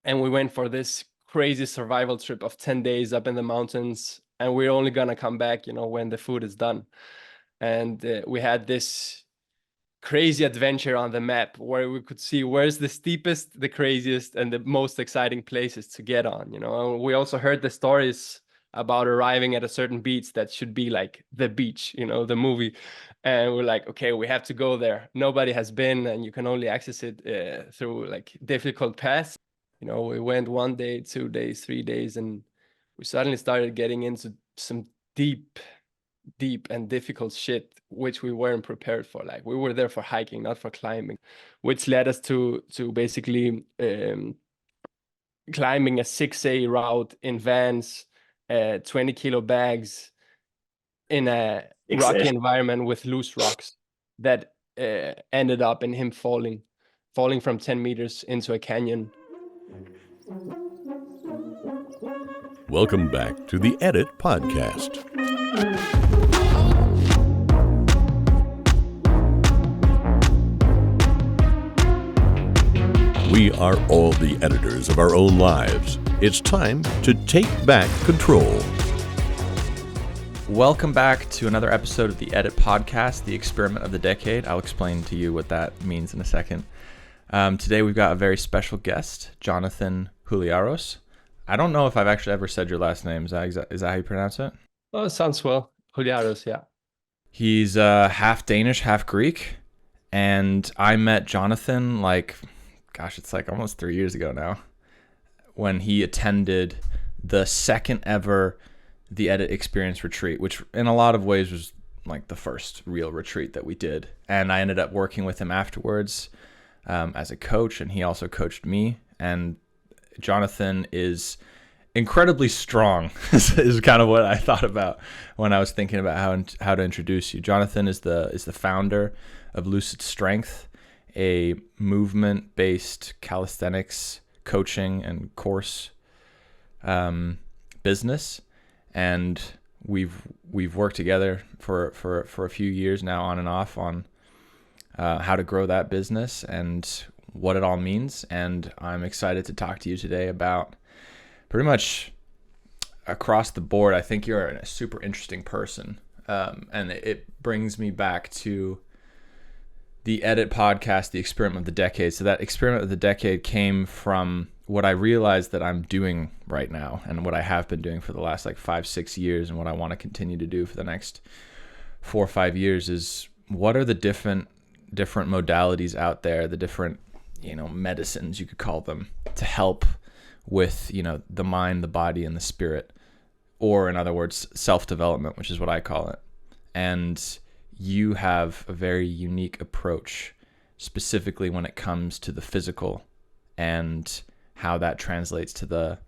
and we went for this crazy survival trip of 10 days up in the mountains, and we're only gonna come back, when the food is done. And we had this crazy adventure on the map where we could see where's the steepest, the craziest, and the most exciting places to get on. And we also heard the stories about arriving at a certain beach that should be like the beach, the movie. And we're like, okay, we have to go there. Nobody has been, and you can only access it through like difficult paths. We went 1 day, 2 days, 3 days, and we suddenly started getting into some deep and difficult shit which we weren't prepared for. Like, we were there for hiking, not for climbing, which led us to basically climbing a 6A route in vans, 20-kilo bags, in a rocky environment with loose rocks that ended up in him falling from 10 meters into a canyon. Welcome back to the Edit Podcast. We are all the editors of our own lives. It's time to take back control. Welcome back to another episode of the Edit Podcast, the experiment of the decade. I'll explain to you what that means in a second. Today we've got a very special guest, Jonathan Huliaros. I don't know if I've actually ever said your last name. Is that how you pronounce it? Oh, it sounds well. Huliaros, yeah. He's half Danish, half Greek. And I met Jonathan it's like almost 3 years ago now, when he attended the second ever The Edit Experience retreat, which in a lot of ways was like the first real retreat that we did. And I ended up working with him afterwards as a coach, and he also coached me. And Jonathan is incredibly strong is kind of what I thought about when I was thinking about how to introduce you. Jonathan is the founder of Lucid Strength, a movement-based calisthenics coaching and course business, and we've worked together for a few years now, on and off, on how to grow that business and what it all means. And I'm excited to talk to you today about pretty much across the board. I think you're a super interesting person, and it brings me back to the Edit Podcast, the experiment of the decade. So that experiment of the decade came from what I realized that I'm doing right now, and what I have been doing for the last 5-6 years, and what I want to continue to do for the next 4 or 5 years is, what are the different modalities out there, the different, medicines, you could call them, to help with, the mind, the body, and the spirit, or in other words, self-development, which is what I call it. And you have a very unique approach, specifically when it comes to the physical and how that translates to the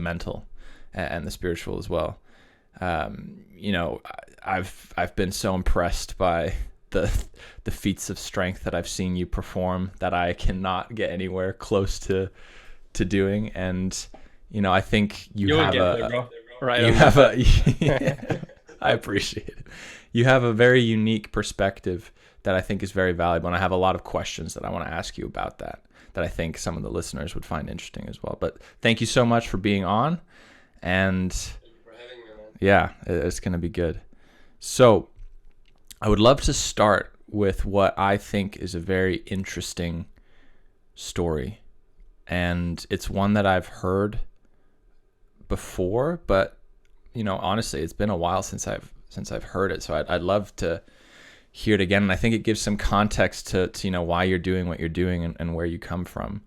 mental and the spiritual as well. I've been so impressed by the feats of strength that I've seen you perform that I cannot get anywhere close to doing. And I think you have I appreciate it. You have a very unique perspective that I think is very valuable, and I have a lot of questions that I want to ask you about that I think some of the listeners would find interesting as well. But thank you so much for being on, and thank you for having me, man. Yeah, it's going to be good. So I would love to start with what I think is a very interesting story, and it's one that I've heard before, but honestly, it's been a while since I've heard it. So I'd love to hear it again. And I think it gives some context to why you're doing what you're doing and where you come from.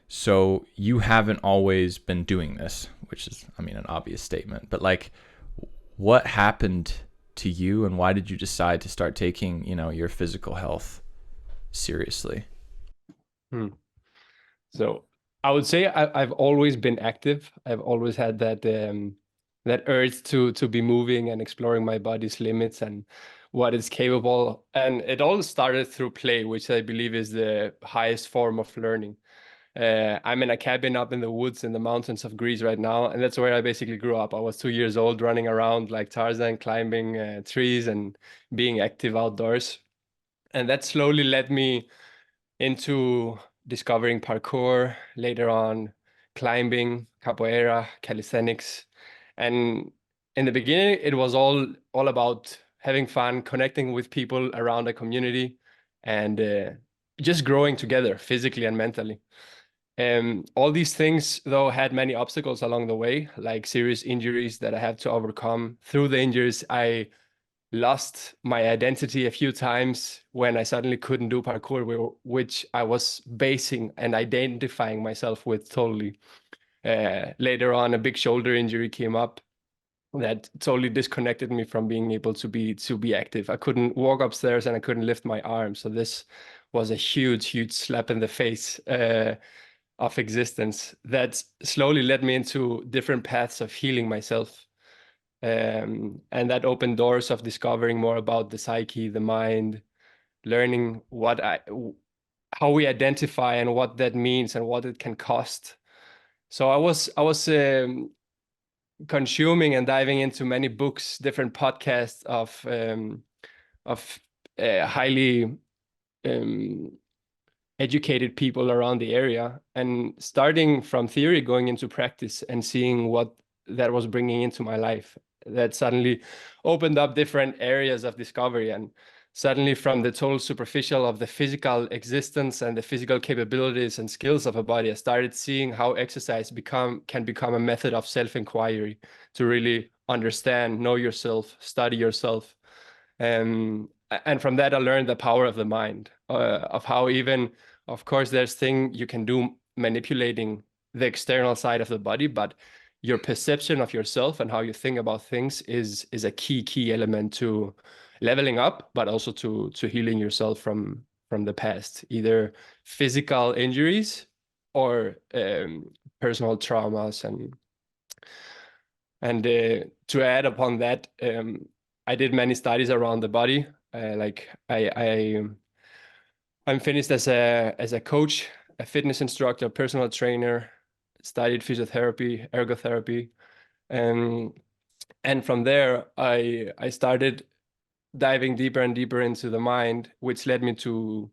So you haven't always been doing this, which is, an obvious statement, but what happened to you, and why did you decide to start taking, your physical health seriously? So I would say I've always been active. I've always had that urge to be moving and exploring my body's limits and what it's capable. And it all started through play, which I believe is the highest form of learning. I'm in a cabin up in the woods in the mountains of Greece right now, and that's where I basically grew up. I was 2 years old, running around like Tarzan, climbing trees and being active outdoors. And that slowly led me into discovering parkour, later on climbing, capoeira, calisthenics. And in the beginning, it was all about having fun, connecting with people around the community, and just growing together physically and mentally. All these things, though, had many obstacles along the way, like serious injuries that I had to overcome. Through the injuries, I lost my identity a few times when I suddenly couldn't do parkour, which I was basing and identifying myself with totally. Later on, a big shoulder injury came up that totally disconnected me from being able to be active. I couldn't walk upstairs and I couldn't lift my arms. So this was a huge slap in the face of existence that slowly led me into different paths of healing myself. And that opened doors of discovering more about the psyche, the mind, learning how we identify and what that means and what it can cost. So I was consuming and diving into many books, different podcasts of highly um, educated people around the area, and starting from theory going into practice and seeing what that was bringing into my life. That suddenly opened up different areas of discovery, and suddenly from the total superficial of the physical existence and the physical capabilities and skills of a body, I started seeing how exercise can become a method of self-inquiry to really understand, know yourself, study yourself. And from that, I learned the power of the mind, of how even, of course, there's thing you can do manipulating the external side of the body, but your perception of yourself and how you think about things is a key element to leveling up, but also to healing yourself from the past, either physical injuries or personal traumas. And to add upon that, I did many studies around the body. Like I'm finished as a coach, a fitness instructor, personal trainer, studied physiotherapy, ergotherapy, and from there I started diving deeper and deeper into the mind, which led me to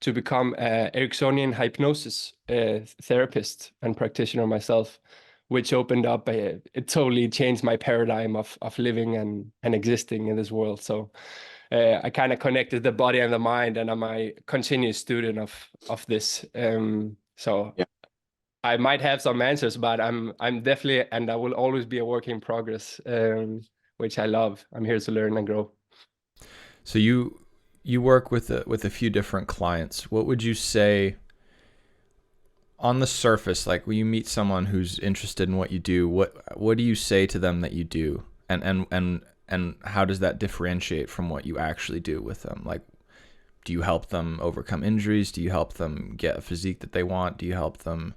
become a Ericksonian hypnosis therapist and practitioner myself, which opened up it totally changed my paradigm of living and existing in this world. So I kind of connected the body and the mind, and I'm a continuous student of this. So Yeah. I might have some answers, but I'm definitely, and I will always be a work in progress, which I love. I'm here to learn and grow. So you work with a few different clients. What would you say on the surface, like when you meet someone who's interested in what you do, what do you say to them that you do? And how does that differentiate from what you actually do with them? Like, do you help them overcome injuries? Do you help them get a physique that they want? Do you help them,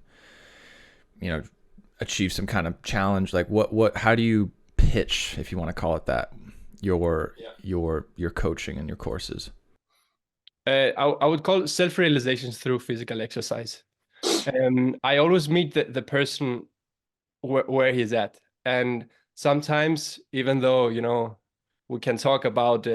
achieve some kind of challenge? Like how do you pitch, if you want to call it that, your coaching and your courses? I would call it self-realizations through physical exercise. I always meet the person where he's at. And sometimes, even though, we can talk about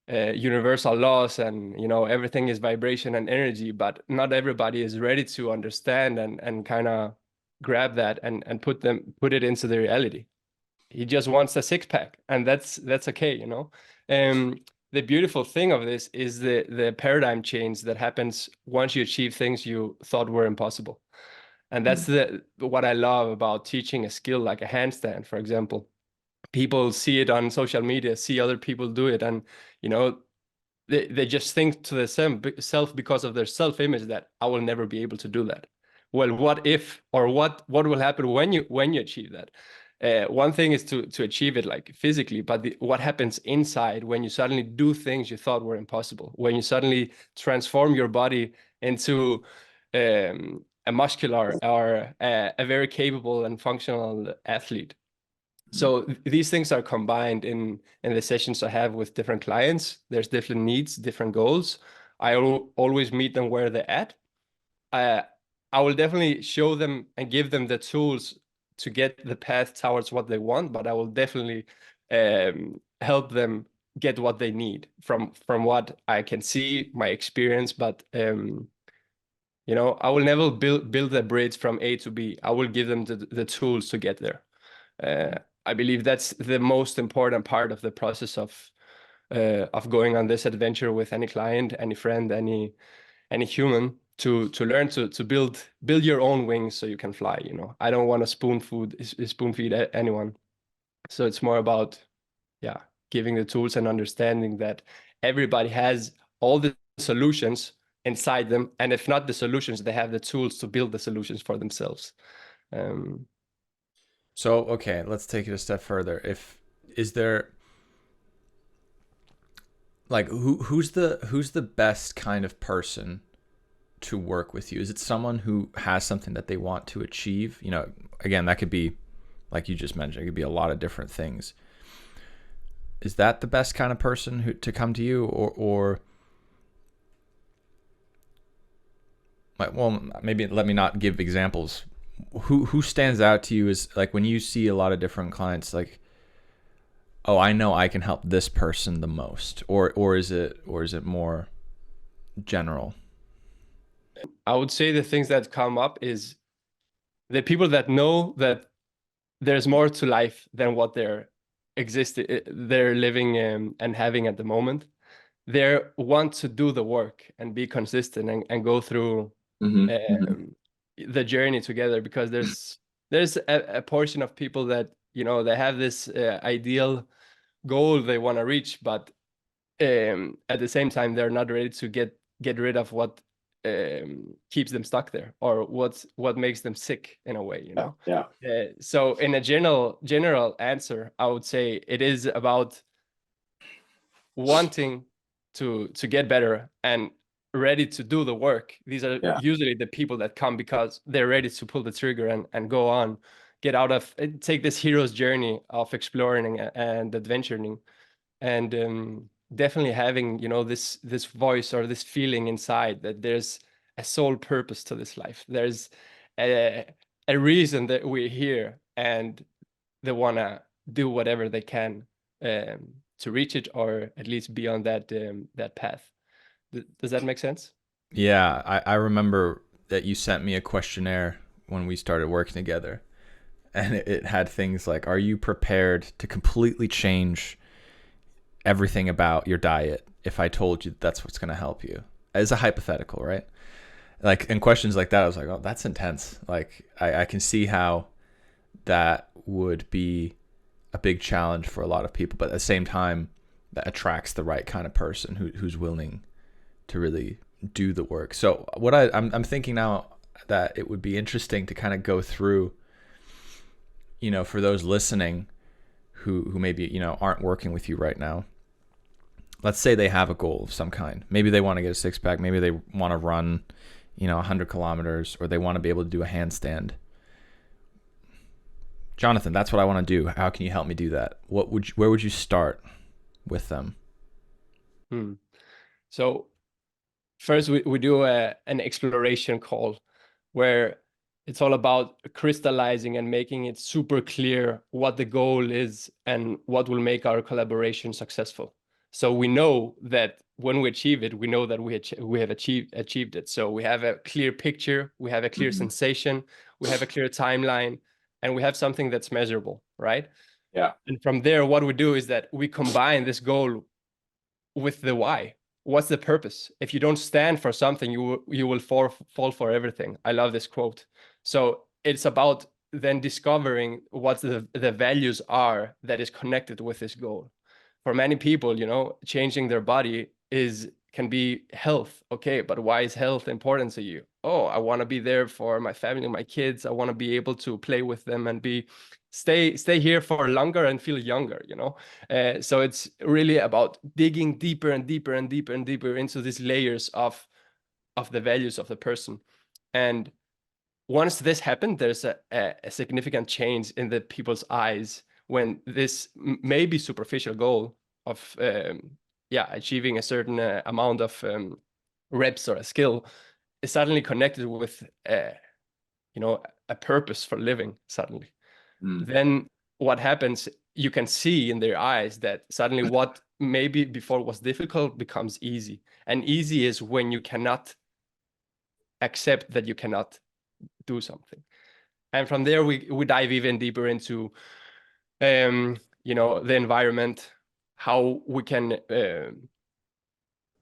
universal laws and, everything is vibration and energy, but not everybody is ready to understand and kind of grab that and put it into the reality. He just wants a six pack, and that's okay. The beautiful thing of this is the paradigm change that happens once you achieve things you thought were impossible. And that's what I love about teaching a skill like a handstand, for example. People see it on social media, see other people do it, and they just think to themselves because of their self-image that I will never be able to do that. Well, what if, or what will happen when you achieve that? One thing is to achieve it like physically, but what happens inside when you suddenly do things you thought were impossible, when you suddenly transform your body into a muscular or a very capable and functional athlete. So these things are combined in the sessions I have with different clients. There's different needs, different goals. I always meet them where they're at. I will definitely show them and give them the tools to get the path towards what they want, but I will definitely help them get what they need from what I can see, my experience. But You know, I will never build a bridge from A to B. I will give them the tools to get there. I believe that's the most important part of the process of going on this adventure with any client, any friend, any human, to learn to build your own wings so you can fly. You know, I don't want to spoon feed anyone. So it's more about, yeah, giving the tools and understanding that everybody has all the solutions inside them, and if not the solutions, they have the tools to build the solutions for themselves. Um, So, okay, let's take it a step further. If is there like who's the best kind of person to work with you? Is it someone who has something that they want to achieve? You know, again, that could be like you just mentioned, it could be a lot of different things. Is that the best kind of person who to come to you, or like, well, maybe let me not give examples. Who stands out to you is like when you see a lot of different clients, like, oh, I know I can help this person the most, or is it more general? I would say the things that come up is the people that know that there's more to life than what they're living and having at the moment. They want to do the work and be consistent and go through the journey together, because there's a portion of people that, you know, they have this ideal goal they want to reach, but at the same time they're not ready to get rid of what keeps them stuck there, or what makes them sick in a way, you know. So in a general answer, I would say it is about wanting to get better and ready to do the work. These are usually the people that come because they're ready to pull the trigger and go on, get out of take this hero's journey of exploring and adventuring, and definitely having, you know, this voice or this feeling inside that there's a sole purpose to this life. There's a, a reason that we're here, and they want to do whatever they can to reach it, or at least be on that path. Does that make sense? Yeah, I remember that you sent me a questionnaire when we started working together, and it had things like, are you prepared to completely change everything about your diet if I told you that's what's going to help you? As a hypothetical, right? Like, and questions like that, I was like, oh, that's intense. Like, I can see how that would be a big challenge for a lot of people, but at the same time, that attracts the right kind of person who's willing to really do the work. So what I'm thinking now, that it would be interesting to kind of go through, you know, for those listening who maybe, you know, aren't working with you right now. Let's say they have a goal of some kind. Maybe they want to get a six pack. Maybe they want to run, you know, 100 kilometers, or they want to be able to do a handstand. Jonathan, that's what I want to do. How can you help me do that? Where would you start with them? So first we do an exploration call, where it's all about crystallizing and making it super clear what the goal is and what will make our collaboration successful. So we know that when we achieve it, we know that we have achieved it. So we have a clear picture, we have a clear sensation, we have a clear timeline, and we have something that's measurable, right? And from there, what we do is that we combine this goal with the why. What's the purpose? If you don't stand for something, you will fall for everything. I love this quote. So it's about then discovering what the values are that is connected with this goal. For many people, you know, changing their body can be health. Okay, but why is health important to you? Oh, I want to be there for my family, my kids. I want to be able to play with them and stay here for longer and feel younger, you know. So it's really about digging deeper and deeper and deeper and deeper into these layers of the values of the person. And once this happened, there's a significant change in the people's eyes when this maybe superficial goal of achieving a certain amount of reps or a skill is suddenly connected with you know, a purpose for living suddenly. Then what happens, you can see in their eyes that suddenly what maybe before was difficult becomes easy. And easy is when you cannot accept that you cannot do something. And from there, we dive even deeper into, you know, the environment, how we can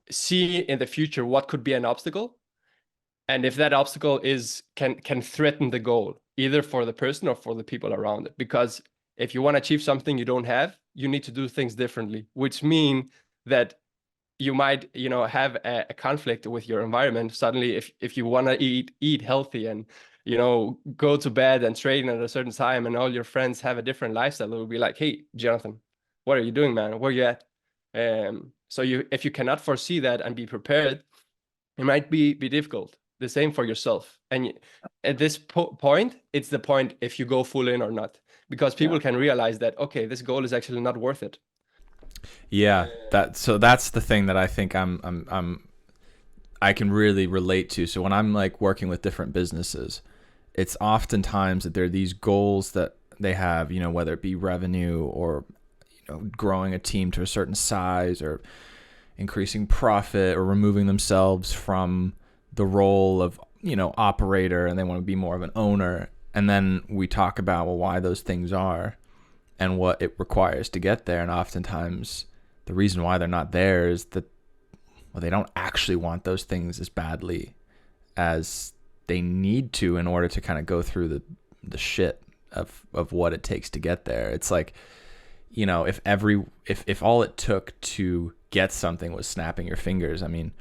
see in the future what could be an obstacle, and if that obstacle can threaten the goal, either for the person or for the people around it. Because if you want to achieve something you don't have, you need to do things differently, which mean that you might, you know, have a conflict with your environment. Suddenly, if you want to eat healthy and, you know, go to bed and train at a certain time, and all your friends have a different lifestyle, it will be like, hey, Jonathan, what are you doing, man? Where are you at? So if you cannot foresee that and be prepared, it might be difficult. The same for yourself. And at this point, it's the point if you go full in or not, because people can realize that, okay, this goal is actually not worth it. Yeah, that's the thing that I think I can really relate to. So when I'm like working with different businesses, it's oftentimes that there are these goals that they have, you know, whether it be revenue or, you know, growing a team to a certain size or increasing profit or removing themselves from the role of, you know, operator, and they want to be more of an owner. And then we talk about, well, why those things are and what it requires to get there. And oftentimes the reason why they're not there is that, well, they don't actually want those things as badly as they need to in order to kind of go through the shit of what it takes to get there. It's like, you know, if all it took to get something was snapping your fingers, I mean,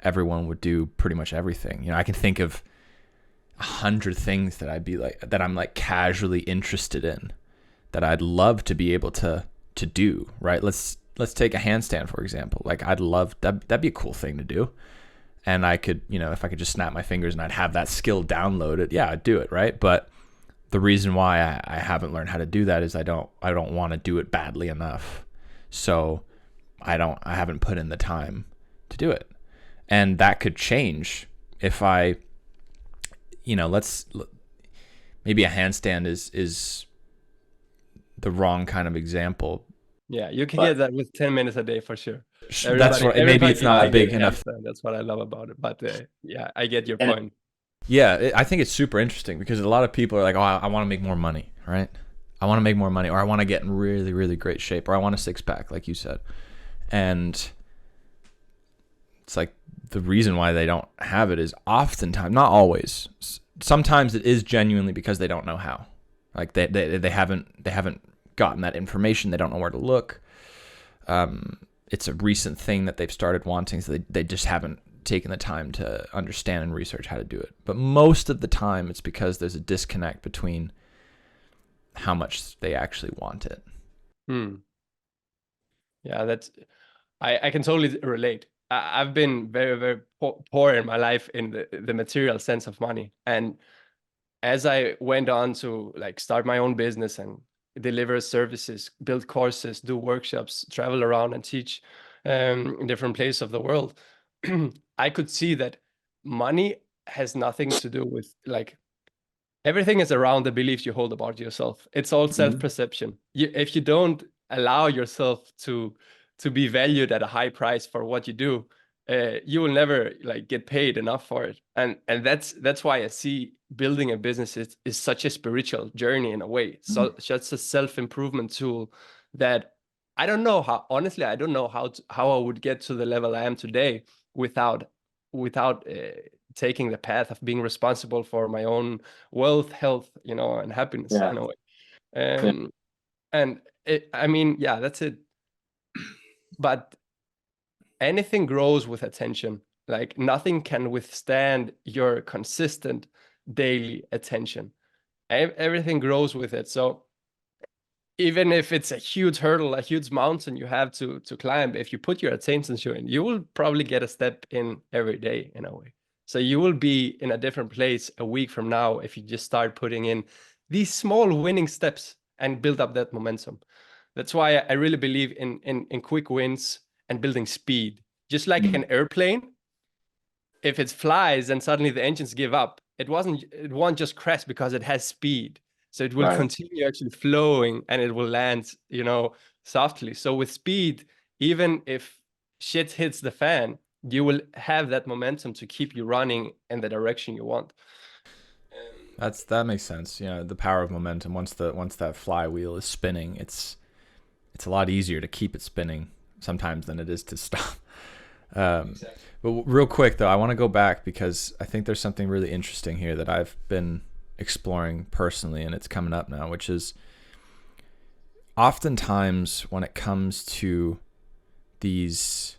everyone would do pretty much everything. You know, I can think of 100 things that I'm like casually interested in that I'd love to be able to do, right? Let's take a handstand, for example. Like, I'd love that'd be a cool thing to do. And I could, you know, if I could just snap my fingers and I'd have that skill downloaded, yeah, I'd do it, right? But the reason why I haven't learned how to do that is I don't want to do it badly enough. So I haven't put in the time to do it. And that could change if I, you know, maybe a handstand is the wrong kind of example. Yeah, you can get that with 10 minutes a day for sure. That's right. Maybe it's not a big enough. That's what I love about it. But yeah, I get your point. Yeah, I think it's super interesting because a lot of people are like, oh, I want to make more money, right? I want to make more money, or I want to get in really, really great shape, or I want a six pack, like you said. And it's like the reason why they don't have it is oftentimes, not always, sometimes it is genuinely because they don't know how. Like they haven't gotten that information. They don't know where to look. It's a recent thing that they've started wanting, so they just haven't taken the time to understand and research how to do it. But most of the time, it's because there's a disconnect between how much they actually want it. Yeah, I can totally relate. I've been very, very poor in my life in the material sense of money. And as I went on to like start my own business and deliver services, build courses, do workshops, travel around and teach in different places of the world, I could see that money has nothing to do with, like, everything is around the beliefs you hold about yourself. It's all self-perception. If you don't allow yourself to be valued at a high price for what you do, you will never like get paid enough for it. And that's why I see building a business is such a spiritual journey in a way. So just a self-improvement tool that I don't know how, honestly, I don't know how I would get to the level I am today without taking the path of being responsible for my own wealth, health, you know, and happiness in a way. And I mean, yeah, that's it. But anything grows with attention. Like, nothing can withstand your consistent daily attention. Everything grows with it. So even if it's a huge hurdle, a huge mountain you have to climb, if you put your attention to it, you will probably get a step in every day in a way. So you will be in a different place a week from now if you just start putting in these small winning steps and build up that momentum. That's why I really believe in quick wins and building speed. Just like an airplane, if it flies and suddenly the engines give up, it won't just crash because it has speed. So it will continue actually flowing and it will land, you know, softly. So with speed, even if shit hits the fan, you will have that momentum to keep you running in the direction you want. That makes sense. You know, the power of momentum. Once that flywheel is spinning, it's a lot easier to keep it spinning sometimes than it is to stop. Exactly. But real quick though, I want to go back because I think there's something really interesting here that I've been exploring personally, and it's coming up now, which is oftentimes when it comes to these,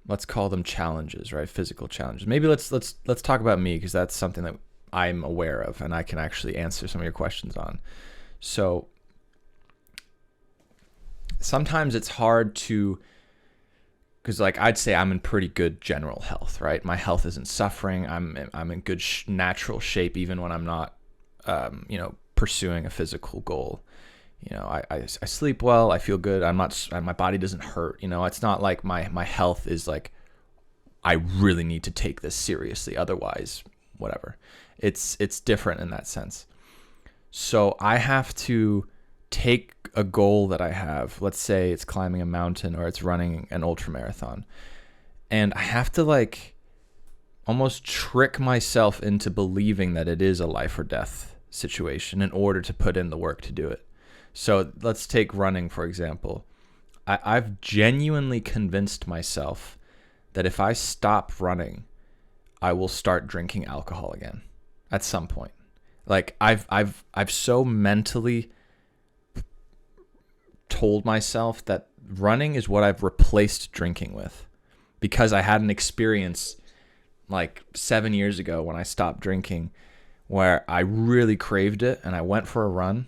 let's call them challenges, right? Physical challenges. Maybe let's talk about me, because that's something that I'm aware of and I can actually answer some of your questions on. So sometimes it's hard to, because like I'd say I'm in pretty good general health, right? My health isn't suffering. I'm in good natural shape even when I'm not, pursuing a physical goal. You know, I sleep well. I feel good. My body doesn't hurt. You know, it's not like my health is like, I really need to take this seriously. Otherwise, whatever. It's different in that sense. So I have to take a goal that I have. Let's say it's climbing a mountain or it's running an ultra marathon. And I have to like almost trick myself into believing that it is a life or death situation in order to put in the work to do it. So let's take running, for example. I've genuinely convinced myself that if I stop running, I will start drinking alcohol again at some point. Like I've so mentally told myself that running is what I've replaced drinking with, because I had an experience like 7 years ago when I stopped drinking where I really craved it and I went for a run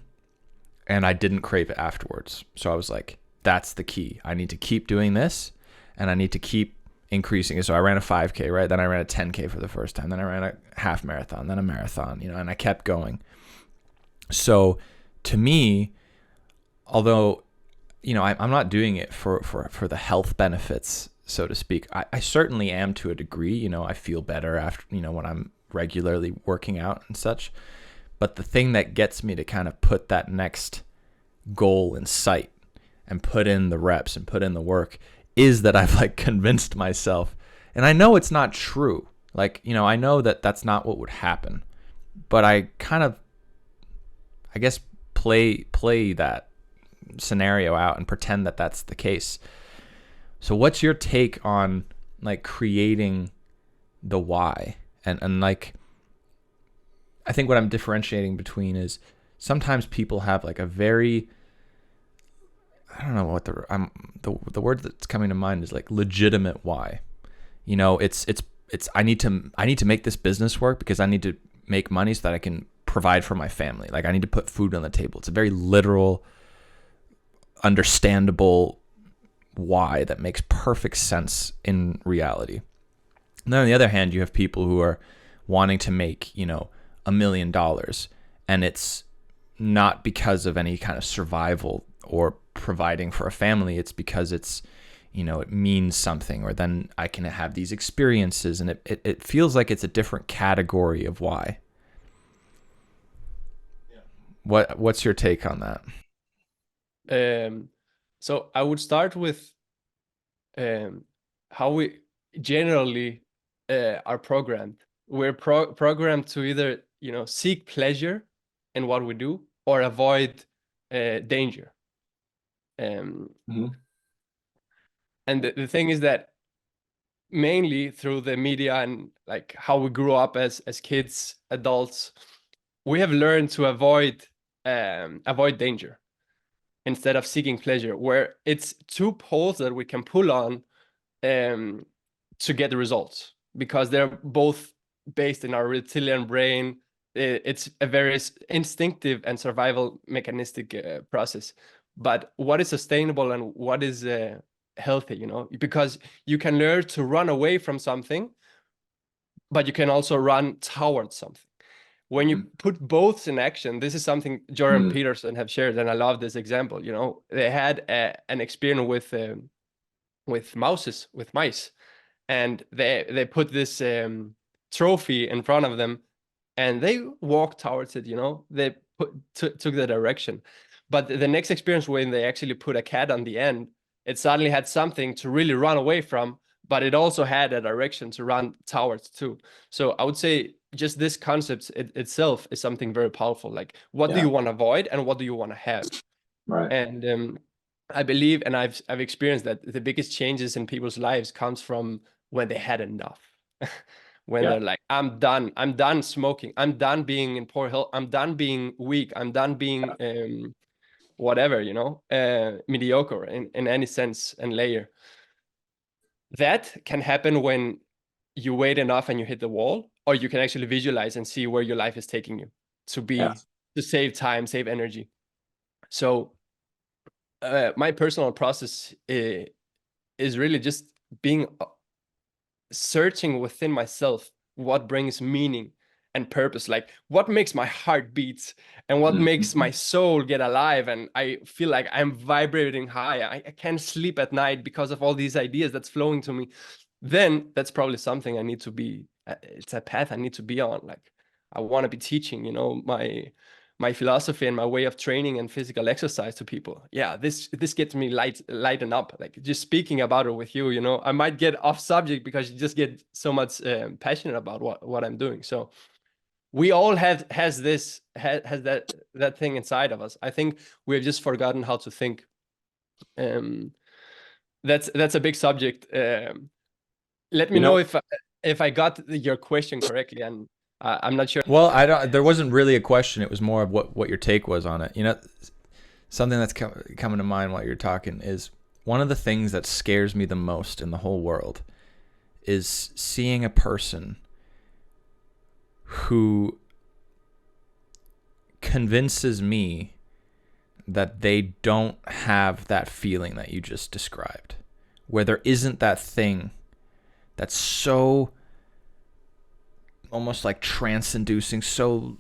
and I didn't crave it afterwards. So I was like, that's the key. I need to keep doing this and I need to keep increasing it. So I ran a 5K, right? Then I ran a 10K for the first time. Then I ran a half marathon, then a marathon, and I kept going. So to me, although, I'm not doing it for the health benefits, so to speak. I certainly am to a degree. I feel better after, when I'm regularly working out and such. But the thing that gets me to kind of put that next goal in sight and put in the reps and put in the work is that I've like convinced myself, and I know it's not true. Like, I know that that's not what would happen, but I kind of, I guess, play that scenario out and pretend that that's the case. So what's your take on like creating the why? And like, I think what I'm differentiating between is sometimes people have like a very, I don't know what the word that's coming to mind is like legitimate why. It's I need to make this business work because I need to make money so that I can provide for my family. Like I need to put food on the table. It's a very literal, understandable why that makes perfect sense in reality. And then on the other hand, you have people who are wanting to make, $1 million, and it's not because of any kind of survival or providing for a family. It's because it's, it means something, or then I can have these experiences, and it feels like it's a different category of why. Yeah. What's your take on that? So I would start with how we generally are programmed. We're programmed to either seek pleasure in what we do or avoid danger. Mm-hmm. And the thing is that mainly through the media and like how we grew up as kids, adults, we have learned to avoid danger instead of seeking pleasure, where it's two poles that we can pull on to get the results, because they're both based in our reptilian brain. It's a very instinctive and survival mechanistic process. But what is sustainable and what is healthy, because you can learn to run away from something, but you can also run towards something. When you put both in action, this is something Jordan Peterson have shared, and I love this example. They had an experience with mice, and they put this trophy in front of them, and they walked towards it. They took the direction. But the next experience, when they actually put a cat on the end, it suddenly had something to really run away from, but it also had a direction to run towards too. So I would say just this concept itself is something very powerful. Like, what do Yeah. you want to avoid and what do you want to have? Right. And I believe, and I've experienced that the biggest changes in people's lives comes from when they had enough. When Yeah. they're like, I'm done smoking, I'm done being in poor health, I'm done being weak, I'm done being whatever, mediocre in any sense and layer. That can happen when you wait enough and you hit the wall, or you can actually visualize and see where your life is taking you Yeah. to save time, save energy. So my personal process is really just being searching within myself what brings meaning and purpose, like what makes my heart beat and what makes my soul get alive, and I feel like I'm vibrating high. I can't sleep at night because of all these ideas that's flowing to me. Then that's probably something I need to be, it's a path I need to be on. Like, I want to be teaching, my philosophy and my way of training and physical exercise to people. Yeah, this gets me lighten up. Like, just speaking about it with you, I might get off subject because you just get so much passionate about what I'm doing. So we all has that thing inside of us. I think we've just forgotten how to think. That's a big subject. Let me know if I got your question correctly, and I'm not sure. Well, I don't. There wasn't really a question. It was more of what your take was on it. Something that's coming to mind while you're talking is one of the things that scares me the most in the whole world is seeing a person who convinces me that they don't have that feeling that you just described, where there isn't that thing that's so almost like trance-inducing, so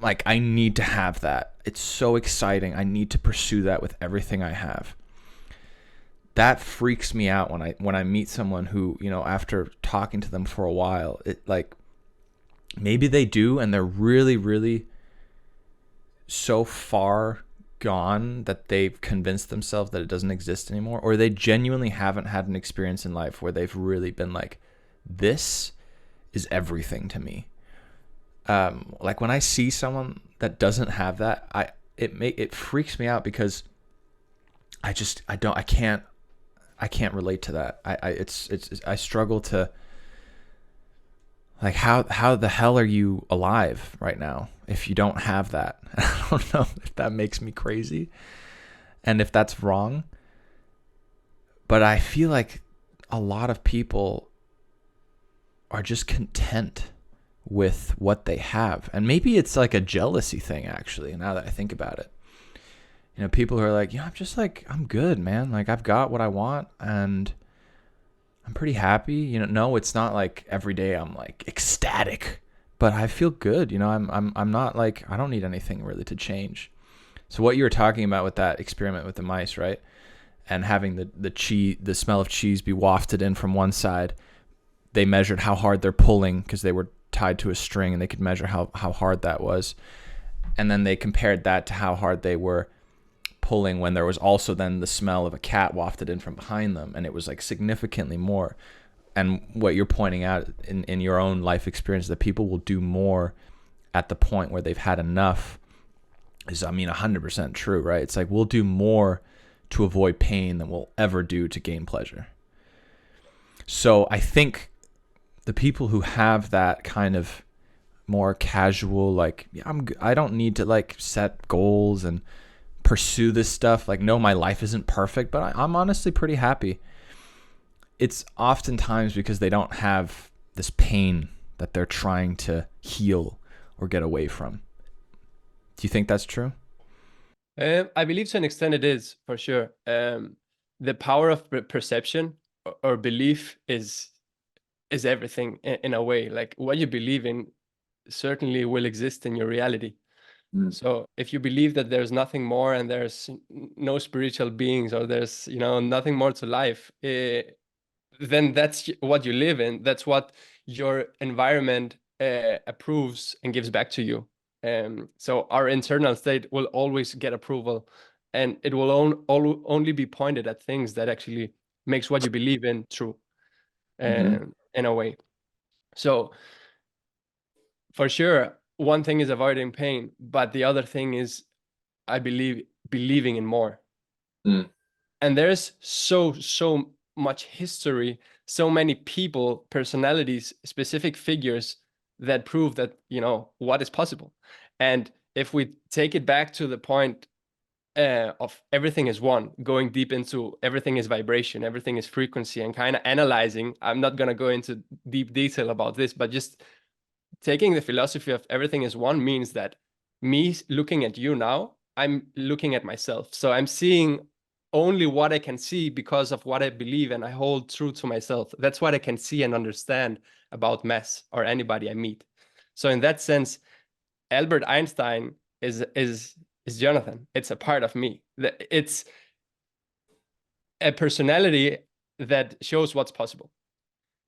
like I need to have that. It's so exciting. I need to pursue that with everything I have. That freaks me out when I meet someone who, after talking to them for a while, it like maybe they do and they're really, really so far gone that they've convinced themselves that it doesn't exist anymore, or they genuinely haven't had an experience in life where they've really been like, this is everything to me. Like when I see someone that doesn't have that, it freaks me out because I can't relate to that. I struggle to, like, how the hell are you alive right now if you don't have that? I don't know if that makes me crazy and if that's wrong, but I feel like a lot of people are just content with what they have. And maybe it's like a jealousy thing, actually, now that I think about it. People who are like, I'm good, man. Like, I've got what I want and I'm pretty happy. No, it's not like every day I'm like ecstatic, but I feel good. I'm not like, I don't need anything really to change. So what you were talking about with that experiment with the mice, right? And having the smell of cheese be wafted in from one side, they measured how hard they're pulling because they were tied to a string and they could measure how hard that was. And then they compared that to how hard they were pulling when there was also then the smell of a cat wafted in from behind them, and it was like significantly more. And what you're pointing out in your own life experience, that people will do more at the point where they've had enough is, 100% true, right? It's like we'll do more to avoid pain than we'll ever do to gain pleasure. So I think the people who have that kind of more casual, like, I don't need to like set goals and pursue this stuff. Like, no, my life isn't perfect, but I'm honestly pretty happy. It's oftentimes because they don't have this pain that they're trying to heal or get away from. Do you think that's true? I believe to an extent it is, for sure. The power of perception or belief is everything in a way. Like, what you believe in certainly will exist in your reality. So if you believe that there's nothing more and there's no spiritual beings, or there's nothing more to life, then that's what you live in. That's what your environment approves and gives back to you. So our internal state will always get approval, and it will only be pointed at things that actually makes what you believe in true. in a way. So for sure, one thing is avoiding pain, but the other thing is, I believe, believing in more. And there's so much history, so many people, personalities, specific figures that prove that, you know, what is possible. And if we take it back to the point of everything is one, going deep into everything is vibration, everything is frequency, and kind of analyzing, I'm not going to go into deep detail about this, but just taking the philosophy of everything is one means that me looking at you now, I'm looking at myself. So I'm seeing only what I can see because of what I believe and I hold true to myself. That's what I can see and understand about mass or anybody I meet. So in that sense, Albert Einstein is Jonathan. It's a part of me. It's a personality that shows what's possible.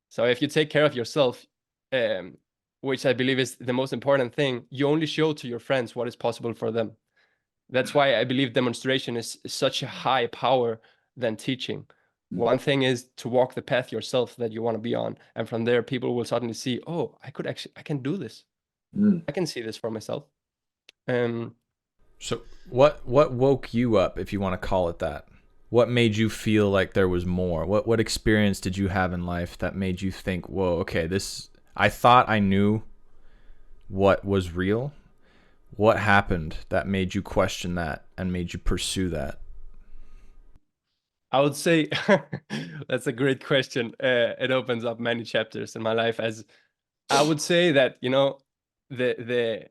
So if you take care of yourself, which I believe is the most important thing, you only show to your friends what is possible for them. That's why I believe demonstration is such a high power than teaching. One thing is to walk the path yourself that you want to be on, and from there people will suddenly see, oh, I can do this. I can see this for myself. So what woke you up, if you want to call it that? What made you feel like there was more? What experience did you have in life that made you think, whoa, okay, this, I thought I knew what was real. What happened that made you question that and made you pursue that? I would say that's a great question. It opens up many chapters in my life. As I would say that, you know, the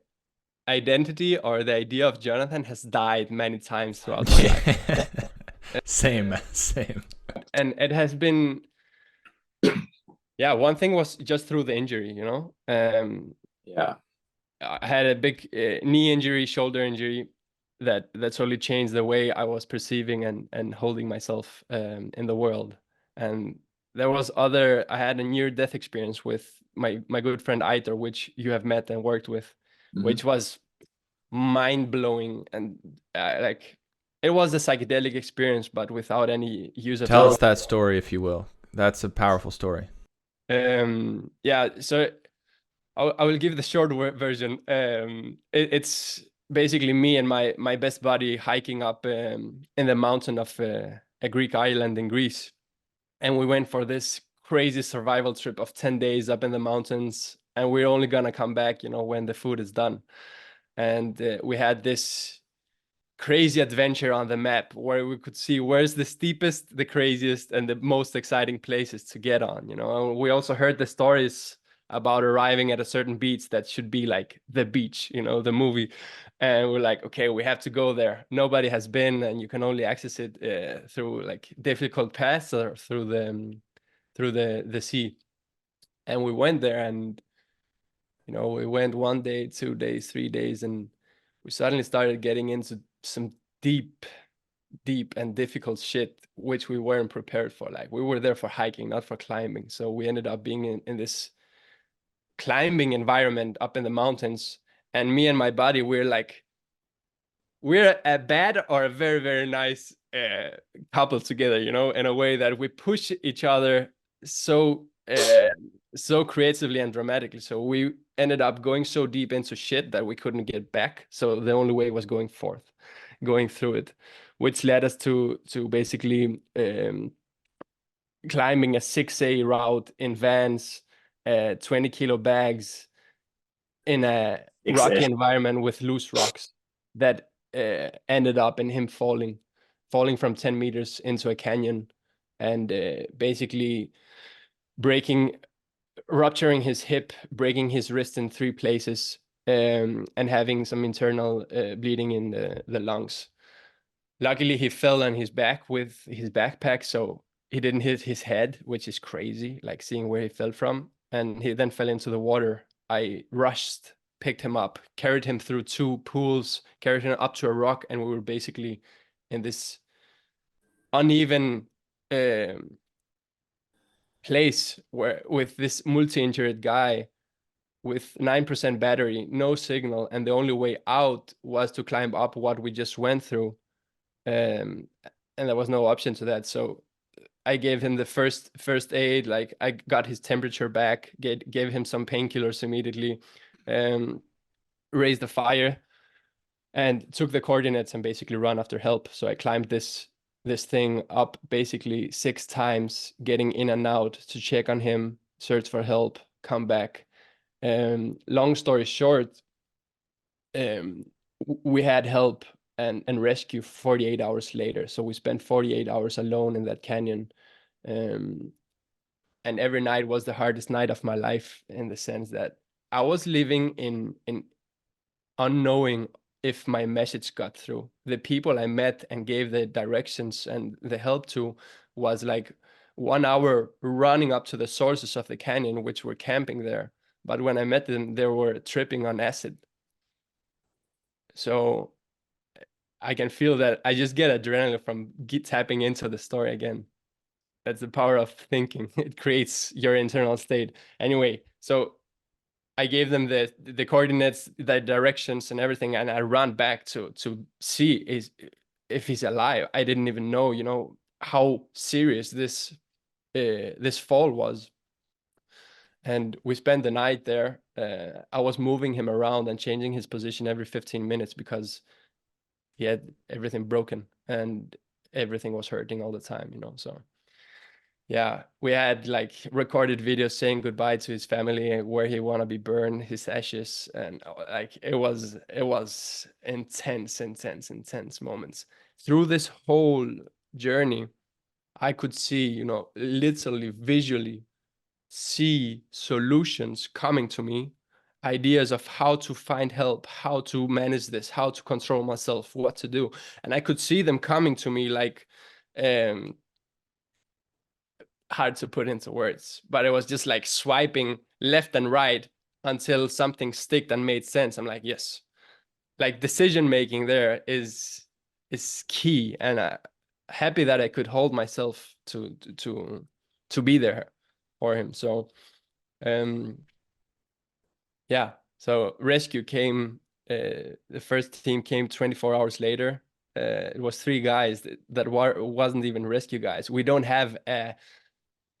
identity or the idea of Jonathan has died many times throughout my life. Same. And it has been, yeah, one thing was just through the injury, you know. Yeah. I had a big knee injury, shoulder injury that totally changed the way I was perceiving and holding myself in the world. And there was I had a near-death experience with my good friend Aitor, which you have met and worked with, which was mind-blowing. And like, it was a psychedelic experience, but without any use of Tell us that story, if you will. That's a powerful story. Yeah, so I will give the short version. It's basically me and my best buddy hiking up in the mountain of a Greek island in Greece, and we went for this crazy survival trip of 10 days up in the mountains, and we're only gonna come back, you know, when the food is done. And we had this crazy adventure on the map where we could see where's the steepest, the craziest, and the most exciting places to get on, you know. And we also heard the stories about arriving at a certain beach that should be like the beach, you know, the movie. And we're like, okay, we have to go there. Nobody has been, and you can only access it through like difficult paths or through the sea. And we went there, and you know, we went 1 day, 2 days, 3 days, and we suddenly started getting into some deep and difficult shit, which we weren't prepared for. Like, we were there for hiking, not for climbing. So we ended up being in this climbing environment up in the mountains. And me and my buddy, we're a bad or a very, very nice couple together, you know, in a way that we push each other so creatively and dramatically. So we ended up going so deep into shit that we couldn't get back. So the only way was going through it, which led us to basically climbing a 6A route in vans, 20-kilo bags in a rocky environment with loose rocks that ended up in him falling from 10 meters into a canyon, and basically rupturing his hip, breaking his wrist in 3 places, and having some internal bleeding in the lungs. Luckily, he fell on his back with his backpack, so he didn't hit his head, which is crazy, like seeing where he fell from. And he then fell into the water. I rushed, picked him up, carried him through 2 pools, carried him up to a rock, and we were basically in this uneven place where with this multi-injured guy with 9% battery, no signal, and the only way out was to climb up what we just went through. And there was no option to that. So I gave him the first aid. Like I got his temperature back, gave him some painkillers immediately, raised the fire, and took the coordinates and basically run after help. So I climbed this thing up basically 6 times, getting in and out to check on him, search for help, come back. Long story short, we had help and rescue 48 hours later. So we spent 48 hours alone in that canyon. Um, and every night was the hardest night of my life, in the sense that I was living in unknowing if my message got through. The people I met and gave the directions and the help to was like 1 hour running up to the sources of the canyon, which were camping there. But when I met them, they were tripping on acid. So I can feel that I just get adrenaline from tapping into the story again. That's the power of thinking. It creates your internal state. Anyway, so I gave them the coordinates, the directions, and everything, and I ran back to see if he's alive. I didn't even know, how serious this fall was. And we spent the night there. I was moving him around and changing his position every 15 minutes because he had everything broken and everything was hurting all the time, So yeah, we had like recorded videos saying goodbye to his family and where he want to be burned, his ashes, and like it was intense moments. Through this whole journey, I could see, literally visually see solutions coming to me, ideas of how to find help, how to manage this, how to control myself, what to do. And I could see them coming to me like um hard to put into words, but it was just like swiping left and right until something sticked and made sense. I'm like, yes, like decision making there is key, and happy that I could hold myself to be there for him. So yeah, so rescue came. The first team came 24 hours later. It was 3 guys that wasn't even rescue guys. We don't have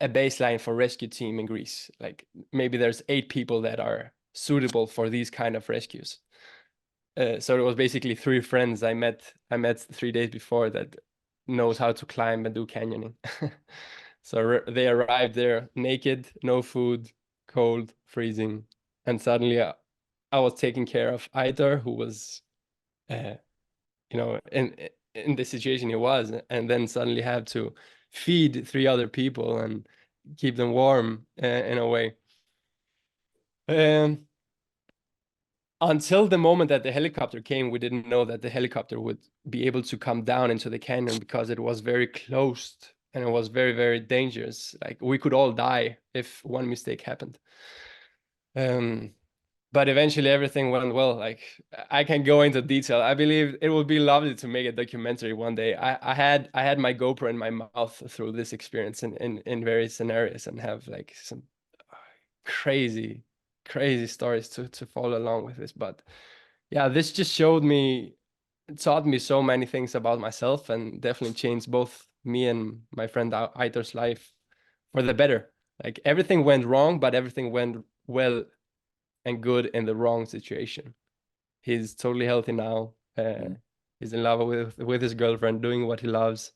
a baseline for rescue team in Greece. Like maybe there's 8 people that are suitable for these kind of rescues. So it was basically 3 friends I met 3 days before that knows how to climb and do canyoning. So they arrived there naked, no food, cold, freezing, and suddenly I was taking care of Aitor, who was, in the situation he was, and then suddenly have to feed 3 other people and keep them warm in a way. Until the moment that the helicopter came, we didn't know that the helicopter would be able to come down into the canyon because it was very closed and it was very, very dangerous. Like we could all die if one mistake happened. But eventually everything went well. Like I can go into detail. I believe it would be lovely to make a documentary one day. I had my GoPro in my mouth through this experience in various scenarios and have like some crazy stories to follow along with this. But yeah, this just showed me, taught me so many things about myself, and definitely changed both me and my friend Aitor's life for the better. Like everything went wrong, but everything went well and good in the wrong situation. He's totally healthy now. He's in love with his girlfriend, doing what he loves,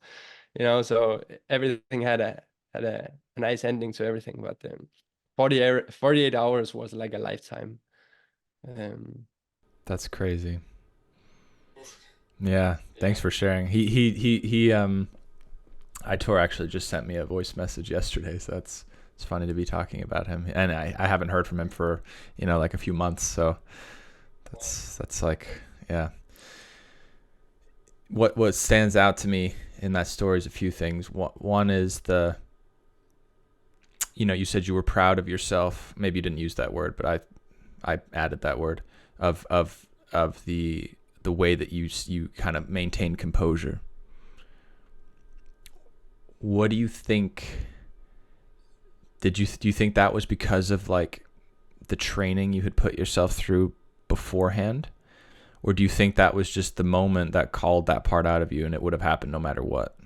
so everything had a nice ending to everything. But 48 hours was like a lifetime. That's crazy. Yeah, thanks for sharing. Aitor actually just sent me a voice message yesterday, so it's funny to be talking about him. And I haven't heard from him for, like a few months, so that's like, yeah. What stands out to me in that story is a few things. One is you said you were proud of yourself. Maybe you didn't use that word, but I added that word of the way that you kind of maintain composure. What do you think? Do you think that was because of like the training you had put yourself through beforehand? Or do you think that was just the moment that called that part out of you and it would have happened no matter what?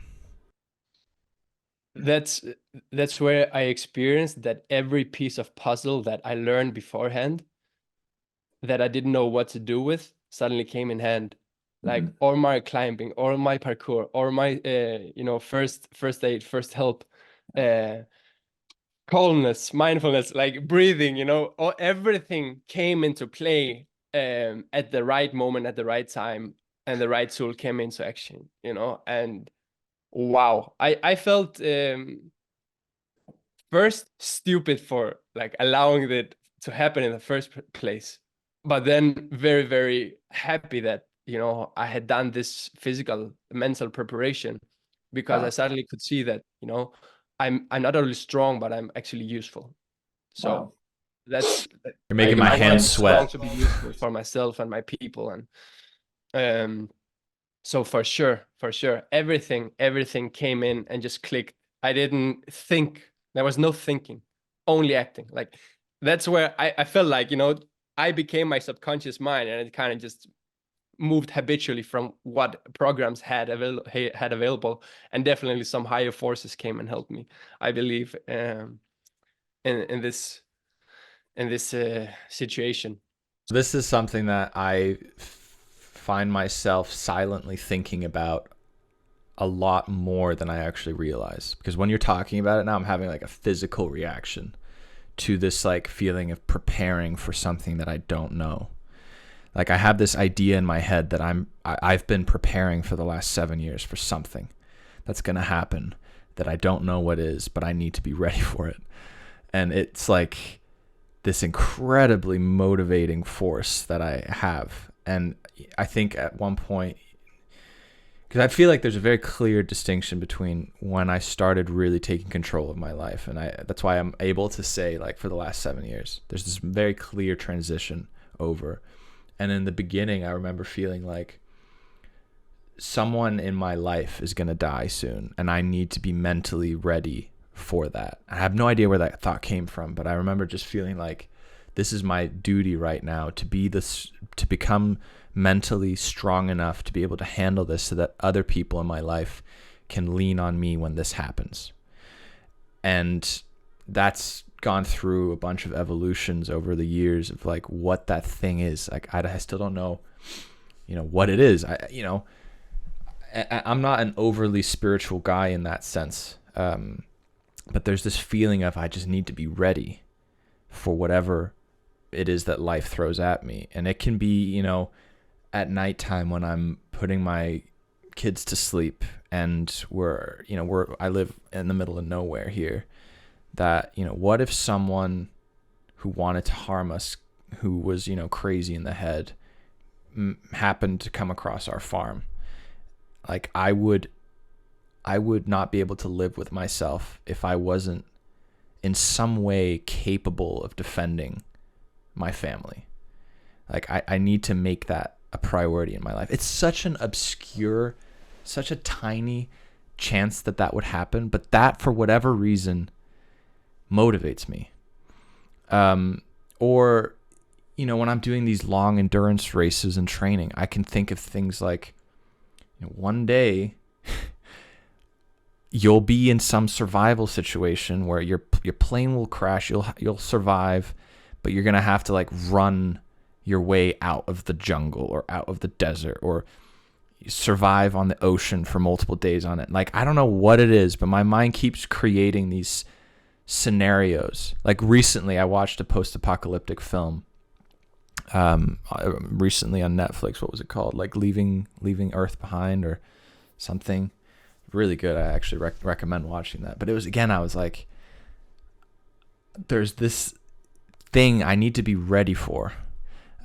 that's that's where I experienced that every piece of puzzle that I learned beforehand that I didn't know what to do with suddenly came in hand. Like, or my climbing, or my parkour, or my first aid, first help, uh calmness, mindfulness, like breathing, or everything came into play at the right moment, at the right time, and the right tool came into action, and wow, I felt first stupid for like allowing it to happen in the first place, but then very, very happy that I had done this physical mental preparation, because I Wow. suddenly could see that I'm not only strong, but I'm actually useful. So Wow. that's You're making my I find hands it strong sweat. to be useful for myself and my people. And so for sure, everything came in and just clicked. I didn't think. There was no thinking, only acting. Like, that's where I felt like, I became my subconscious mind, and it kind of just moved habitually from what programs had available, and definitely some higher forces came and helped me, I believe, in this situation. This is something that I find myself silently thinking about a lot more than I actually realize. Because when you're talking about it now, I'm having like a physical reaction to this like feeling of preparing for something that I don't know. Like, I have this idea in my head that I've been preparing for the last 7 years for something that's going to happen that I don't know what is, but I need to be ready for it. And it's like this incredibly motivating force that I have. And I think at one point, because I feel like there's a very clear distinction between when I started really taking control of my life, and that's why I'm able to say, like, for the last 7 years, there's this very clear transition over. And in the beginning, I remember feeling like someone in my life is going to die soon, and I need to be mentally ready for that. I have no idea where that thought came from, but I remember just feeling like this is my duty right now to become mentally strong enough to be able to handle this, so that other people in my life can lean on me when this happens. And that's gone through a bunch of evolutions over the years of like what that thing is. Like, I still don't know, what it is. I'm not an overly spiritual guy in that sense. But there's this feeling of I just need to be ready for whatever it is that life throws at me. And it can be, at nighttime when I'm putting my kids to sleep, and I live in the middle of nowhere here, that, what if someone who wanted to harm us, who was, crazy in the head, happened to come across our farm? Like, I would not be able to live with myself if I wasn't in some way capable of defending my family. Like, I need to make that a priority in my life. It's such an obscure, such a tiny chance that would happen, but that, for whatever reason, motivates me. Or, when I'm doing these long endurance races and training, I can think of things like, one day you'll be in some survival situation where your plane will crash, you'll survive, but you're going to have to like run your way out of the jungle or out of the desert, or survive on the ocean for multiple days on it. Like, I don't know what it is, but my mind keeps creating these scenarios. Like, recently I watched a post-apocalyptic film recently on Netflix. What was it called? Like leaving Earth Behind or something. Really good. I actually recommend watching that. But it was, again, I was like, there's this thing I need to be ready for.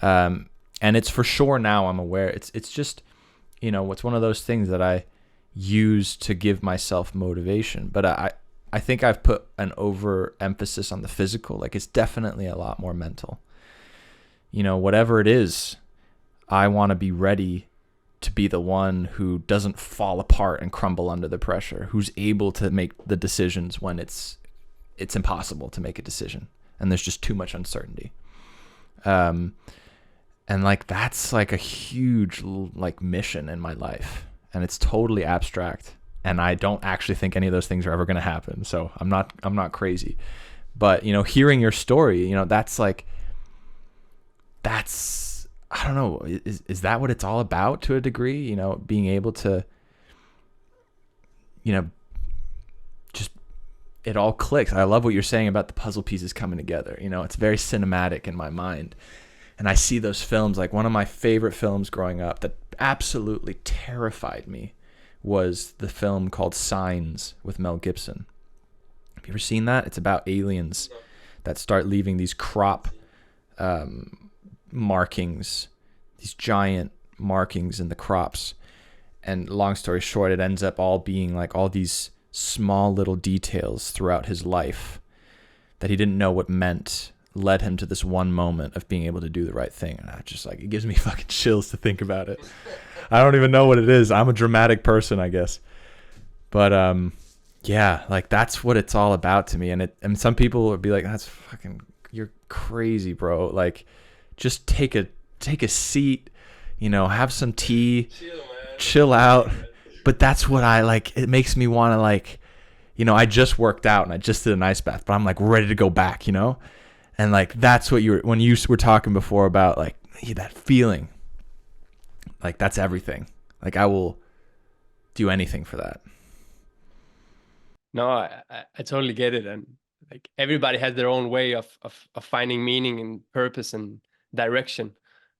And it's for sure now, I'm aware. It's just, it's one of those things that I use to give myself motivation. But I think I've put an overemphasis on the physical. Like, it's definitely a lot more mental. Whatever it is, I want to be ready to be the one who doesn't fall apart and crumble under the pressure, who's able to make the decisions when it's impossible to make a decision and there's just too much uncertainty. And like, that's like a huge like mission in my life, and it's totally abstract. And I don't actually think any of those things are ever going to happen. So I'm not crazy. But, you know, hearing your story, you know, that's I don't know, is that what it's all about to a degree? You know, being able to, you know, just, it all clicks. I love what you're saying about the puzzle pieces coming together. You know, it's very cinematic in my mind. And I see those films, like one of my favorite films growing up that absolutely terrified me was the film called Signs with Mel Gibson. Have you ever seen that? It's about aliens that start leaving these crop markings, these giant markings in the crops. And long story short, it ends up all being like all these small little details throughout his life that he didn't know what meant led him to this one moment of being able to do the right thing. And I just, like, it gives me fucking chills to think about it. I don't even know what it is. I'm a dramatic person, I guess. But yeah, like that's what it's all about to me. And some people would be like, that's fucking, you're crazy, bro. Like, just take a seat, you know, have some tea, chill out. But that's what I like. It makes me want to, like, you know, I just worked out and I just did an ice bath, but I'm like ready to go back, you know? And like, that's what when you were talking before about like that feeling, like that's everything. Like I will do anything for that. No, I totally get it. And like everybody has their own way of finding meaning and purpose and direction.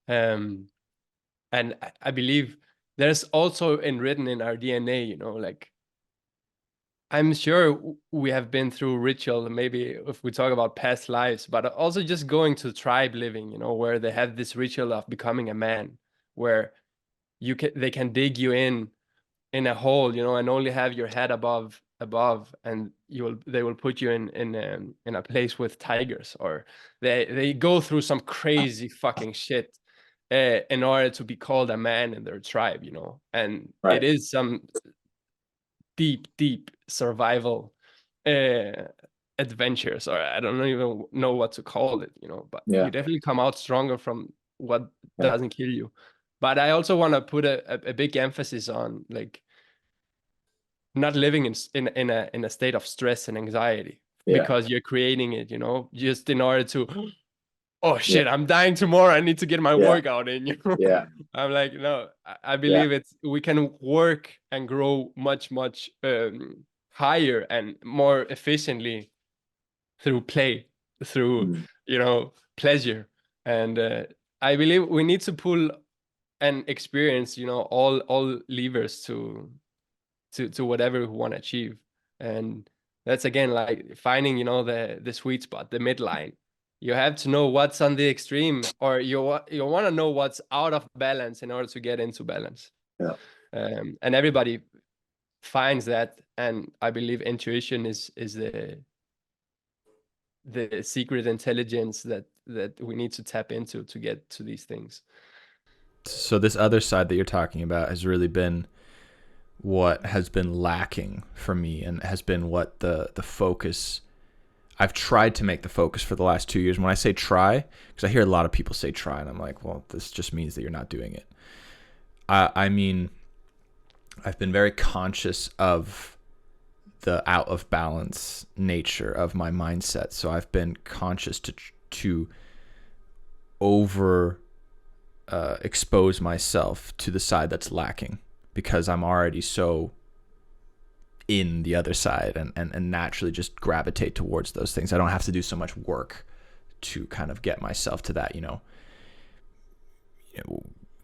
And I believe there's also written in our DNA, you know, like I'm sure we have been through ritual, maybe if we talk about past lives, but also just going to tribe living, you know, where they have this ritual of becoming a man, where they can dig you in a hole, you know, and only have your head above, and they will put you in a place with tigers, or they go through some crazy fucking shit in order to be called a man in their tribe, you know. And Right. it is some deep survival adventures, or I don't even know what to call it, you know, but Yeah. you definitely come out stronger from what Yeah. doesn't kill you. But I also want to put a big emphasis on like not living in a state of stress and anxiety, Yeah. because you're creating it, you know, just in order to, oh shit, I'm dying tomorrow, I need to get my workout in, you know. Yeah. I'm like, no, I believe we can work and grow much higher and more efficiently through play, through you know, pleasure. And I believe we need to pull and experience, you know, all levers to whatever we want to achieve. And that's again like finding, you know, the sweet spot, the midline. You have to know what's on the extreme, or you want to know what's out of balance in order to get into balance. Yeah. And everybody finds that, and I believe intuition is the secret intelligence that we need to tap into to get to these things. So this other side that you're talking about has really been what has been lacking for me, and has been what the focus I've tried to make the focus for the last 2 years. When I say try, because I hear a lot of people say try, and I'm like, well, this just means that you're not doing it. I mean, I've been very conscious of the out of balance nature of my mindset. So I've been conscious to over expose myself to the side that's lacking, because I'm already so in the other side, and naturally just gravitate towards those things. I don't have to do so much work to kind of get myself to that, you know,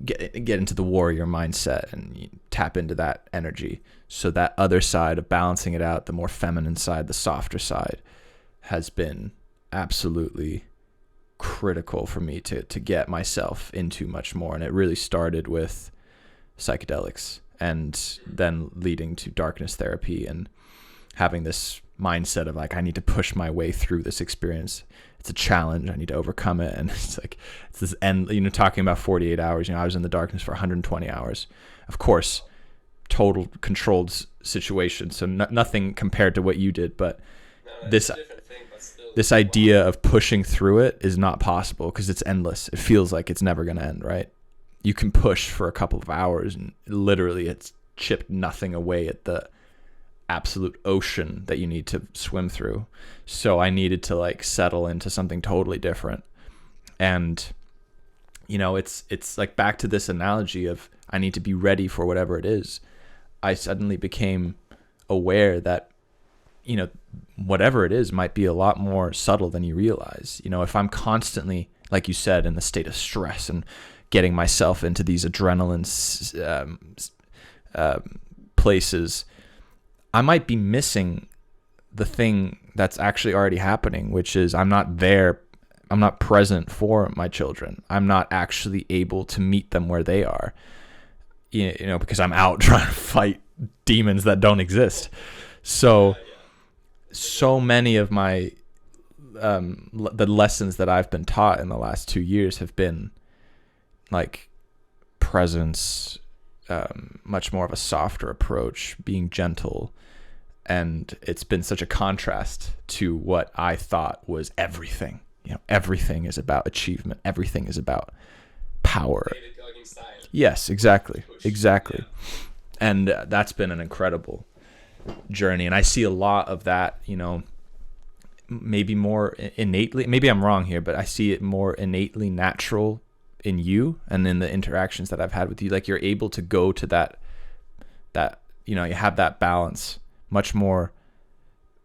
get into the warrior mindset and tap into that energy. So that other side of balancing it out, the more feminine side, the softer side, has been absolutely critical for me to get myself into much more. And it really started with psychedelics, and then leading to darkness therapy, and having this mindset of like, I need to push my way through this experience. It's a challenge. I need to overcome it. And it's like, it's this end, you know, talking about 48 hours, you know, I was in the darkness for 120 hours, of course, total controlled situation. So nothing compared to what you did, but this idea of pushing through it is not possible, because it's endless. It feels like it's never going to end, right? You can push for a couple of hours and literally it's chipped nothing away at the absolute ocean that you need to swim through. So I needed to like settle into something totally different. And it's like back to this analogy of I need to be ready for whatever it is. I suddenly became aware that whatever it is might be a lot more subtle than you realize. If I'm constantly, like you said, in the state of stress and getting myself into these adrenaline places, I might be missing the thing that's actually already happening, which is I'm not there. I'm not present for my children. I'm not actually able to meet them where they are, because I'm out trying to fight demons that don't exist. So many of my the lessons that I've been taught in the last 2 years have been like presence, much more of a softer approach, being gentle. And it's been such a contrast to what I thought was everything. Everything is about achievement. Everything is about power. Yes, exactly. Exactly. And that's been an incredible journey. And I see a lot of that, maybe more innately, maybe I'm wrong here, but I see it more innately natural in you and in the interactions that I've had with you. Like you're able to go to that, you have that balance much more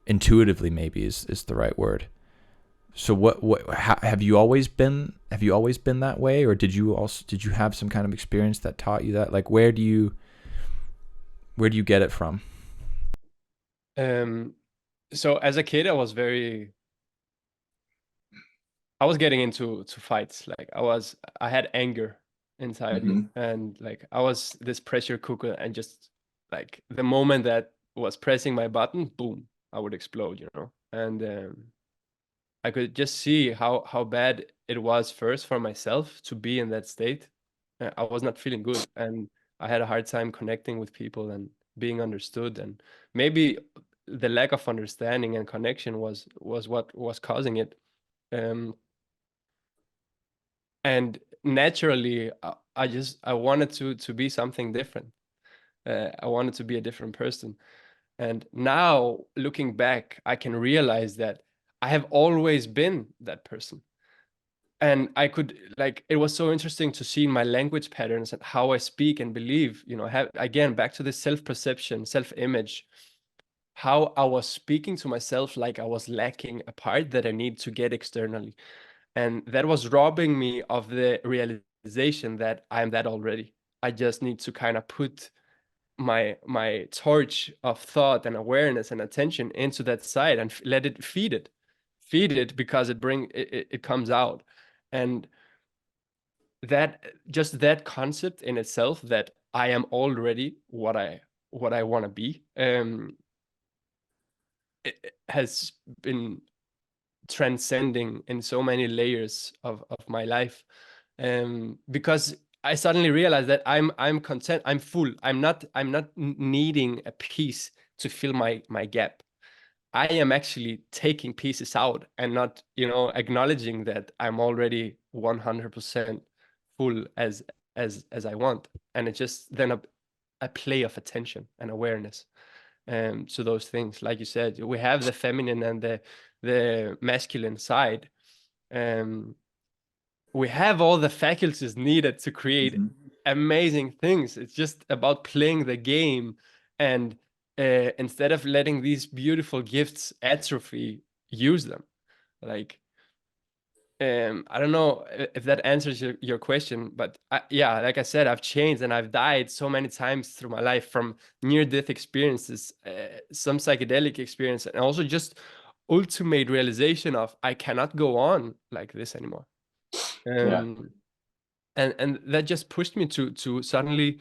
intuitively, maybe is the right word. So have you always been that way, or did you have some kind of experience that taught you that? Like where do you get it from? So as a kid, I was getting into fights. Like I had anger inside me, and like I was this pressure cooker, and just like the moment that was pressing my button, boom, I would explode, and I could just see how bad it was first for myself to be in that state. I was not feeling good, and I had a hard time connecting with people and being understood, and maybe the lack of understanding and connection was what was causing it. Um, and naturally, I wanted to be something different. I wanted to be a different person. And now looking back, I can realize that I have always been that person. And I could, like, it was so interesting to see my language patterns and how I speak and believe, have, again, back to the self-perception, self-image, how I was speaking to myself like I was lacking a part that I need to get externally. And that was robbing me of the realization that I am that already. I just need to kind of put my torch of thought and awareness and attention into that side and let it feed it because it comes out. And that, just that concept in itself, that I am already what I want to be, it has been transcending in so many layers of my life, because I suddenly realized that I'm content, I'm full, I'm not needing a piece to fill my gap. I am actually taking pieces out and not, acknowledging that I'm already 100% full as I want. And it's just then a play of attention and awareness to those things. Like you said, we have the feminine and the masculine side. Um, we have all the faculties needed to create amazing things. It's just about playing the game, and instead of letting these beautiful gifts atrophy, use them. Like, I don't know if that answers your question, but yeah, like I said, I've changed and I've died so many times through my life from near-death experiences, some psychedelic experience, and also just ultimate realization of I cannot go on like this anymore. Yeah. And that just pushed me to suddenly,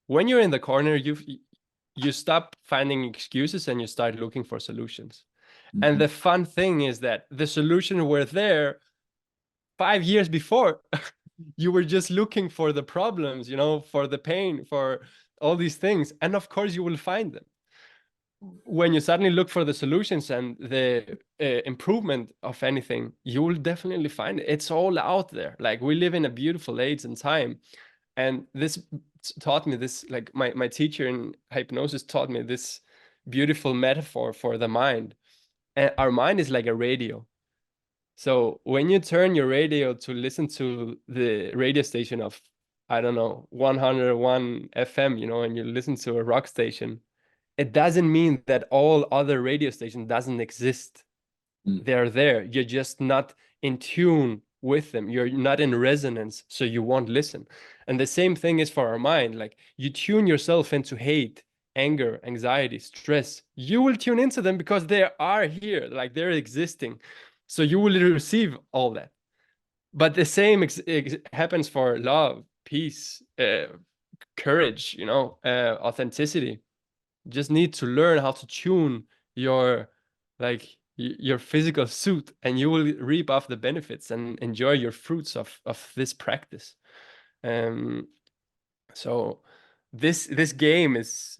when you're in the corner, you stop finding excuses and you start looking for solutions. And the fun thing is that the solutions were there 5 years before. You were just looking for the problems, for the pain, for all these things, and of course you will find them. When you suddenly look for the solutions and the improvement of anything, you will definitely find it. It's all out there. Like, we live in a beautiful age and time, and this taught me this, like my teacher in hypnosis taught me this beautiful metaphor for the mind. And our mind is like a radio. So when you turn your radio to listen to the radio station of, I don't know, 101 FM, you know, and you listen to a rock station, it doesn't mean that all other radio stations doesn't exist. They're there. You're just not in tune with them. You're not in resonance, so you won't listen. And the same thing is for our mind. Like you tune yourself into hate, anger, anxiety, stress. You will tune into them because they are here, like they're existing. So you will receive all that. But the same happens for love, peace, courage, you know, authenticity. You just need to learn how to tune your like your physical suit, and you will reap off the benefits and enjoy your fruits of this practice. Um, so this game is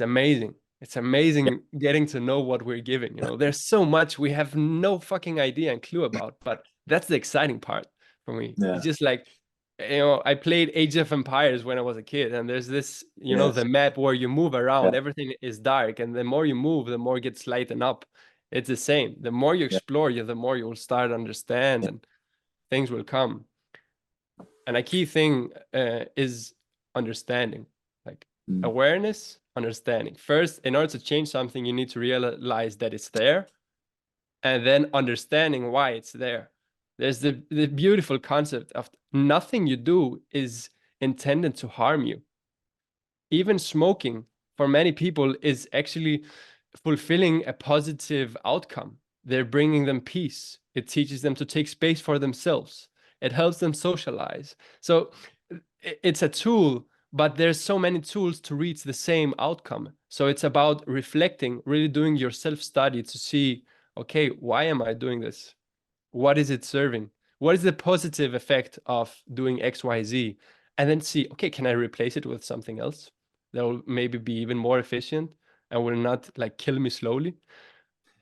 amazing. It's amazing getting to know what we're giving. You know, there's so much we have no fucking idea and clue about, but that's the exciting part for me. Yeah. It's just like, you know, I played Age of Empires when I was a kid, and there's this, you know, Yes. the map where you move around, Yeah. everything is dark, and the more you move, the more it gets lightened up. It's the same. The more you Yeah. explore, the more you will start to understand, Yeah. and things will come. And a key thing is understanding, like awareness, understanding. First, in order to change something, you need to realize that it's there, and then understanding why it's there. There's the beautiful concept of nothing you do is intended to harm you. Even smoking, for many people, is actually fulfilling a positive outcome. They're bringing them peace. It teaches them to take space for themselves. It helps them socialize. So it's a tool, but there's so many tools to reach the same outcome. So it's about reflecting, really doing your self-study to see, okay, why am I doing this? What is it serving? What is the positive effect of doing X, Y, Z? And then see, okay, can I replace it with something else that will maybe be even more efficient and will not like kill me slowly?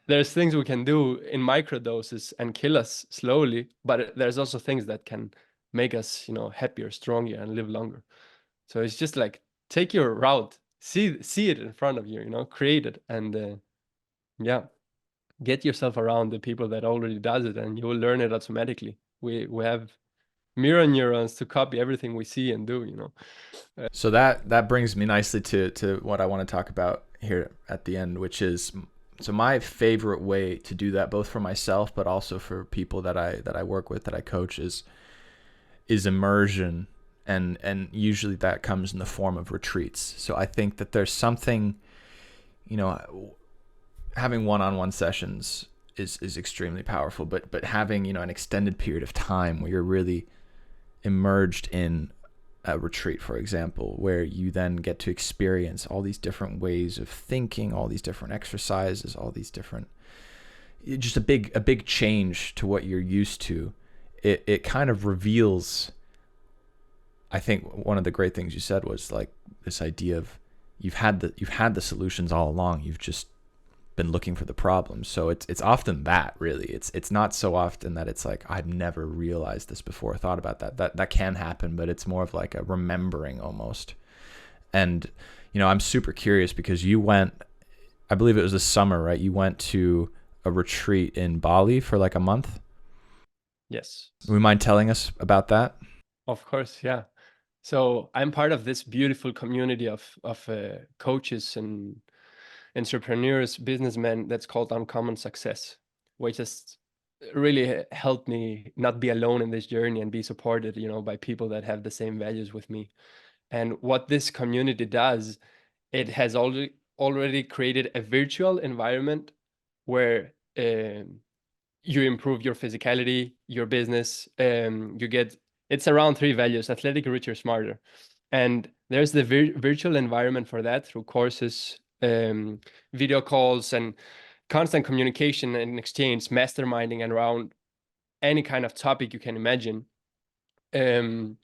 There's things we can do in micro doses and kill us slowly, but there's also things that can make us, you know, happier, stronger, and live longer. So it's just like take your route, see it in front of you, you know, create it, and yeah, get yourself around the people that already does it, and you will learn it automatically. We have mirror neurons to copy everything we see and do, you know. So that brings me nicely to what I want to talk about here at the end, which is, so my favorite way to do that, both for myself but also for people that I work with, that I coach, is immersion, and usually that comes in the form of retreats. So I think that there's something, you know, having one-on-one sessions is extremely powerful, but having, you know, an extended period of time where you're really immersed in a retreat, for example, where you then get to experience all these different ways of thinking, all these different exercises, all these different, just a big change to what you're used to. It kind of reveals, I think one of the great things you said was like this idea of you've had the solutions all along. You've just been looking for the problems. So it's often that, really. It's not so often that it's like, I've never realized this before, thought about that can happen, but it's more of like a remembering almost. And you know, I'm super curious because you went, I believe it was this summer, right? You went to a retreat in Bali for like a month. Yes. Would you mind telling us about that? Of course, yeah. So I'm part of this beautiful community of coaches and entrepreneurs, businessmen, that's called Uncommon Success, which has really helped me not be alone in this journey and be supported, you know, by people that have the same values with me. And what this community does, it has already created a virtual environment where you improve your physicality, your business. You get, it's around three values: athletic, richer, smarter. And there's the virtual environment for that through courses, video calls, and constant communication and exchange, masterminding around any kind of topic you can imagine. And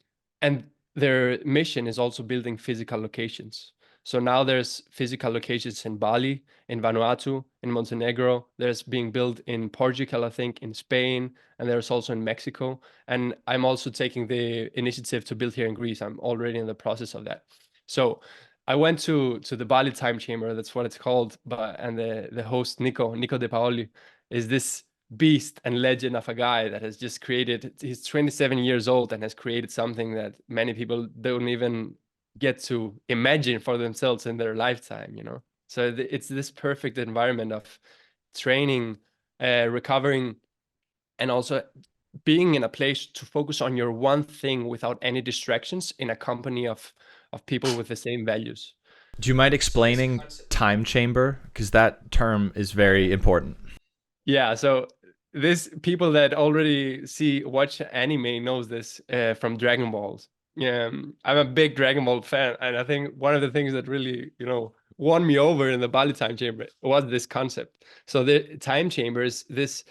their mission is also building physical locations. So now there's physical locations in Bali, in Vanuatu, in Montenegro. There's being built in Portugal, I think, in Spain, and there's also in Mexico. And I'm also taking the initiative to build here in Greece. I'm already in the process of that. So I went to the Bali Time Chamber. That's what it's called. But and the host Nico De Paoli is this beast and legend of a guy that has just created. He's 27 years old and has created something that many people don't even get to imagine for themselves in their lifetime. You know, so it's this perfect environment of training, recovering, and also being in a place to focus on your one thing without any distractions in a company of people with the same values. Do you mind explaining time chamber? Because that term is very important. Yeah, so this people that already watch anime knows this from Dragon Balls. Yeah, I'm a big Dragon Ball fan, and I think one of the things that really, won me over in the Bali Time Chamber was this concept. So the time chamber is this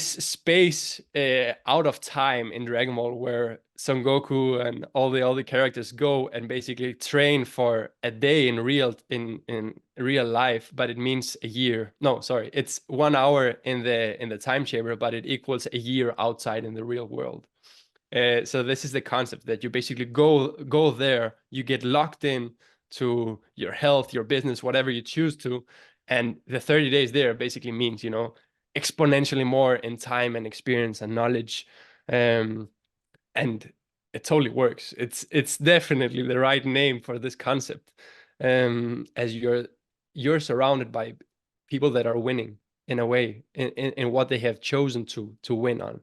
space out of time in Dragon Ball where Son Goku and all the other characters go and basically train for a day in real life, but it means a year. No, sorry, it's 1 hour in the time chamber, but it equals a year outside in the real world. So this is the concept that you basically go there, you get locked in to your health, your business, whatever you choose to, and the 30 days there basically means exponentially more in time and experience and knowledge, and it totally works. It's definitely the right name for this concept, as you're surrounded by people that are winning in a way in what they have chosen to win on.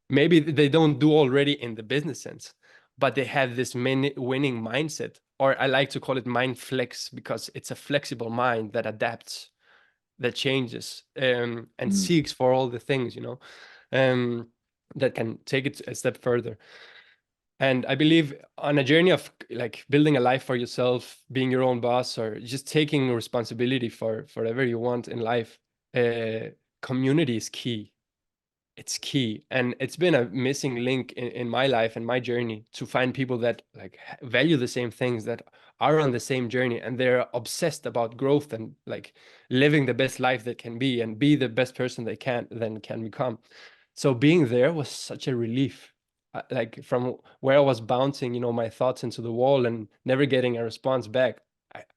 Maybe they don't do already in the business sense, but they have this winning mindset, or I like to call it mind flex, because it's a flexible mind that adapts, that changes, and seeks for all the things, that can take it a step further. And I believe on a journey of like building a life for yourself, being your own boss, or just taking responsibility for whatever you want in life, community is key. It's key, and it's been a missing link in my life and my journey, to find people that like value the same things, that are on the same journey, and they're obsessed about growth and like living the best life they can be and be the best person they can become. So being there was such a relief. Like from where I was bouncing my thoughts into the wall and never getting a response back,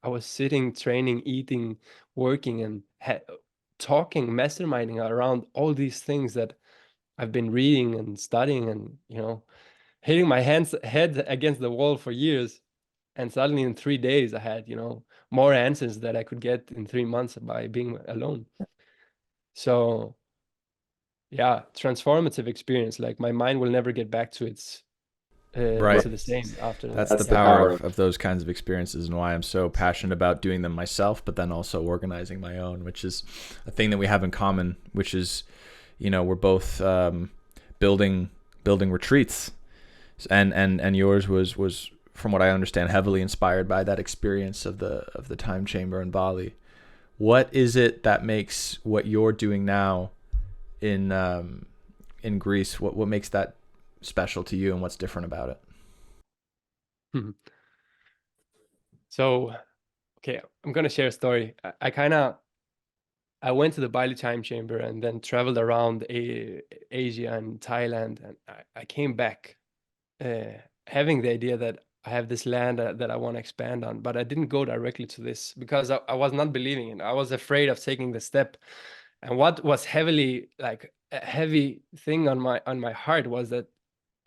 I was sitting, training, eating, working, and talking, masterminding around all these things that I've been reading and studying, and hitting my head against the wall for years. And suddenly in 3 days I had more answers that I could get in 3 months by being alone. So yeah, transformative experience. Like my mind will never get back to its Right. to the same after that. That's the power of those kinds of experiences, and why I'm so passionate about doing them myself, but then also organizing my own, which is a thing that we have in common, which is, we're both building retreats, and yours was, from what I understand, heavily inspired by that experience of the time chamber in Bali. What is it that makes what you're doing now in Greece? What makes that special to you, and what's different about it? So, okay, I'm gonna share a story. I went to the Bali Time Chamber and then traveled around Asia and Thailand, and I came back having the idea that I have this land that I want to expand on, but I didn't go directly to this because I was not believing it. I was afraid of taking the step. And what was heavily like a heavy thing on my heart was that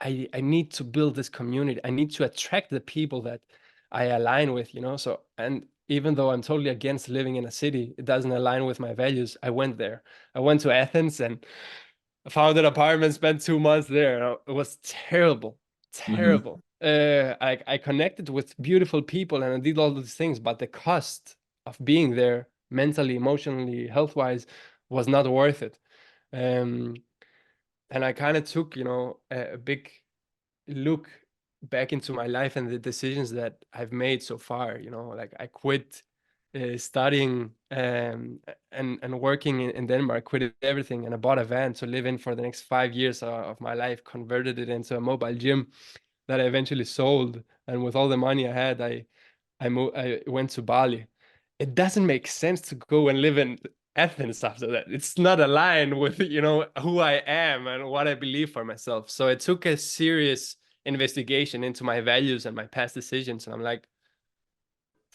I need to build this community. I need to attract the people that I align with, So, and even though I'm totally against living in a city, it doesn't align with my values. I went there. I went to Athens and found an apartment, spent 2 months there. It was terrible, terrible. I connected with beautiful people and I did all these things, but the cost of being there mentally, emotionally, health-wise was not worth it. And I kind of took, a big look back into my life and the decisions that I've made so far. Like I quit studying and working in Denmark, quitted everything, and I bought a van to live in for the next 5 years of my life, converted it into a mobile gym that I eventually sold. And with all the money I had, I went to Bali. It doesn't make sense to go and live in Athens after that. It's not aligned with who I am and what I believe for myself. So it took a serious investigation into my values and my past decisions, and I'm like,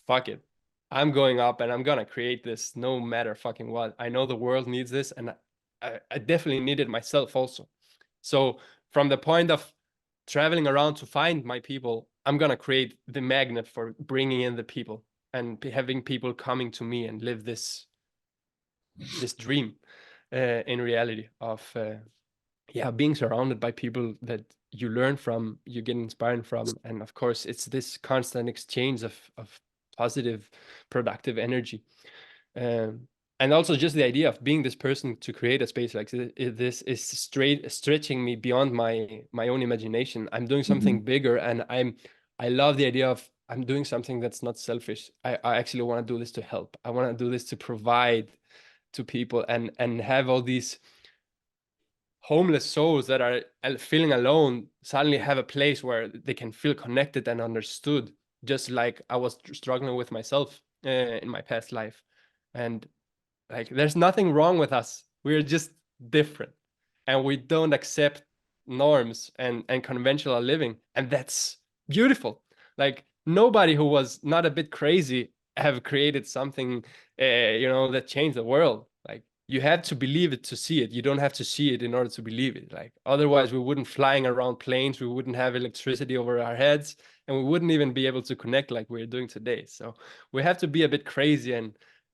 fuck it, I'm going up and I'm gonna create this no matter fucking what. I know the world needs this, and I definitely need it myself also. So from the point of traveling around to find my people, I'm gonna create the magnet for bringing in the people and having people coming to me and live this dream in reality of yeah, being surrounded by people that you learn from, you get inspired from, and of course it's this constant exchange of positive, productive energy. Um, and also just the idea of being this person to create a space like this is stretching me beyond my own imagination. I'm doing something bigger, and I love the idea of I'm doing something that's not selfish. I actually want to do this to help. I want to do this to provide to people and have all these homeless souls that are feeling alone suddenly have a place where they can feel connected and understood, just like I was struggling with myself in my past life. And like, there's nothing wrong with us. We're just different, and we don't accept norms and conventional living, and that's beautiful. Like, nobody who was not a bit crazy have created something, that changed the world. Like, you have to believe it to see it. You don't have to see it in order to believe it. Like, otherwise we wouldn't flying around planes, we wouldn't have electricity over our heads, and we wouldn't even be able to connect like we're doing today. So we have to be a bit crazy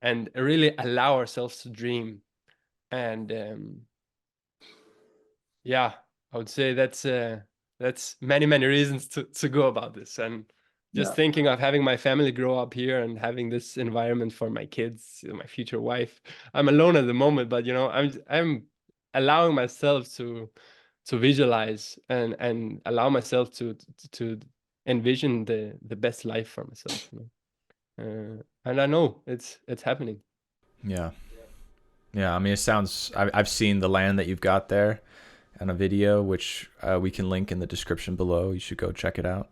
and really allow ourselves to dream. And yeah, I would say that's many reasons to go about this. And just thinking of having my family grow up here and having this environment for my kids, my future wife. I'm alone at the moment, but I'm allowing myself to visualize and allow myself to envision the best life for myself. And I know it's happening. Yeah. Yeah, I mean, it sounds. I've seen the land that you've got there, and a video which we can link in the description below. You should go check it out.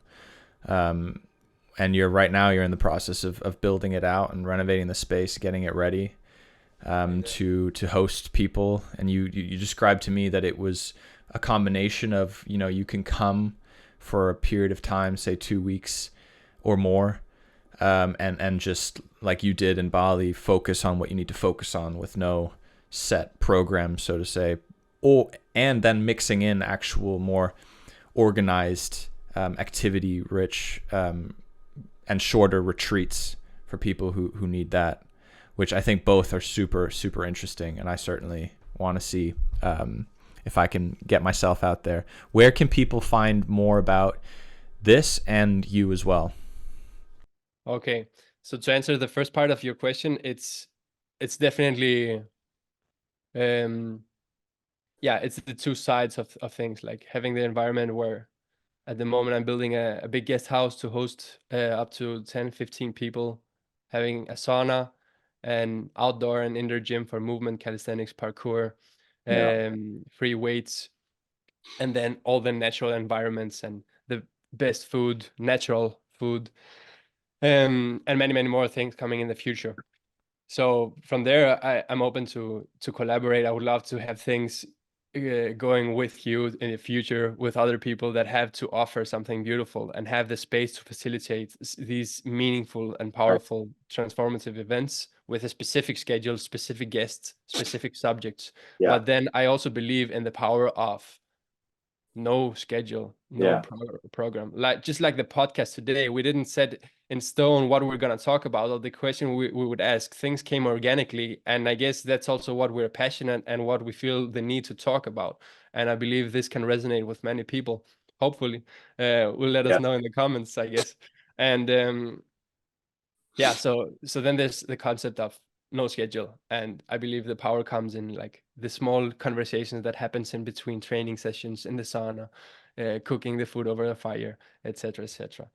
And you're in the process of building it out and renovating the space, getting it ready to host people. And you described to me that it was a combination of, you can come for a period of time, say 2 weeks or more, and just like you did in Bali, focus on what you need to focus on with no set program, so to say, and then mixing in actual more organized, activity rich, and shorter retreats for people who need that, which I think both are super, super interesting. And I certainly want to see if I can get myself out there. Where can people find more about this and you as well? Okay. So to answer the first part of your question, it's definitely yeah, it's the two sides of things, like having the environment where at the moment I'm building a big guest house to host up to 10-15 people, having a sauna and outdoor and indoor gym for movement, calisthenics, parkour, free weights, and then all the natural environments and the best food, natural food, and many more things coming in the future. So from there, I'm open to collaborate. I would love to have things going with you in the future with other people that have to offer something beautiful and have the space to facilitate these meaningful and powerful transformative events with a specific schedule, specific guests, specific subjects. But then I also believe in the power of no schedule, no program. Like, just like the podcast today, we didn't set in stone what we're going to talk about, or the question we would ask. Things came organically, and I guess that's also what we're passionate and what we feel the need to talk about. And I believe this can resonate with many people. Hopefully, will let us know in the comments, I guess. And yeah, so then there's the concept of no schedule, and I believe the power comes in like the small conversations that happens in between training sessions in the sauna, cooking the food over the fire, etc., etc.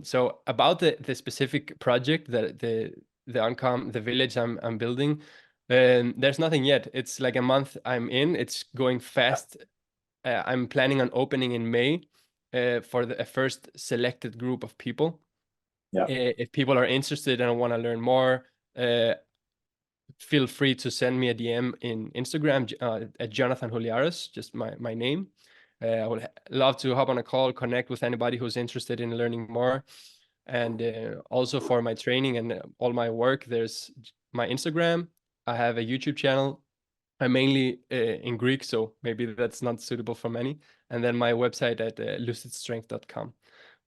So about the specific project, the village I'm building, there's nothing yet. It's like a month I'm in. It's going fast. I'm planning on opening in May for a first selected group of people. If people are interested and want to learn more, feel free to send me a DM in Instagram at Jonathan Huliaros, just my name. I would love to hop on a call, connect with anybody who's interested in learning more. And also for my training and all my work, there's my Instagram. I have a YouTube channel. I'm mainly in Greek, so maybe that's not suitable for many. And then my website at lucidstrength.com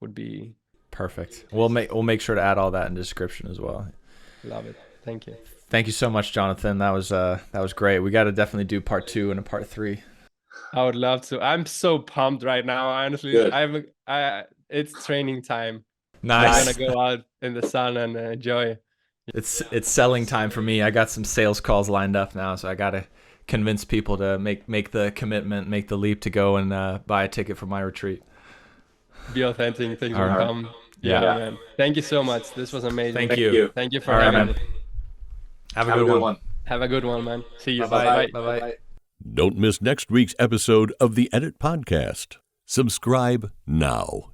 would be perfect. We'll make sure to add all that in the description as well. Love it. Thank you. Thank you so much, Jonathan. That was great. We got to definitely do part 2 and a part 3. I would love to. I'm so pumped right now. Honestly, Good. It's training time. Nice. I'm gonna go out in the sun and enjoy. It's selling time for me. I got some sales calls lined up now, so I got to convince people to make the commitment, make the leap to go and buy a ticket for my retreat. Be authentic. Things All will right. come. Yeah. Man. Thank you so much. This was amazing. Thank you. Thank you for All right, having man. me. Have a good one. Have a good one, man. See you. Bye-bye. Bye. Bye-bye. Don't miss next week's episode of the Edit Podcast. Subscribe now.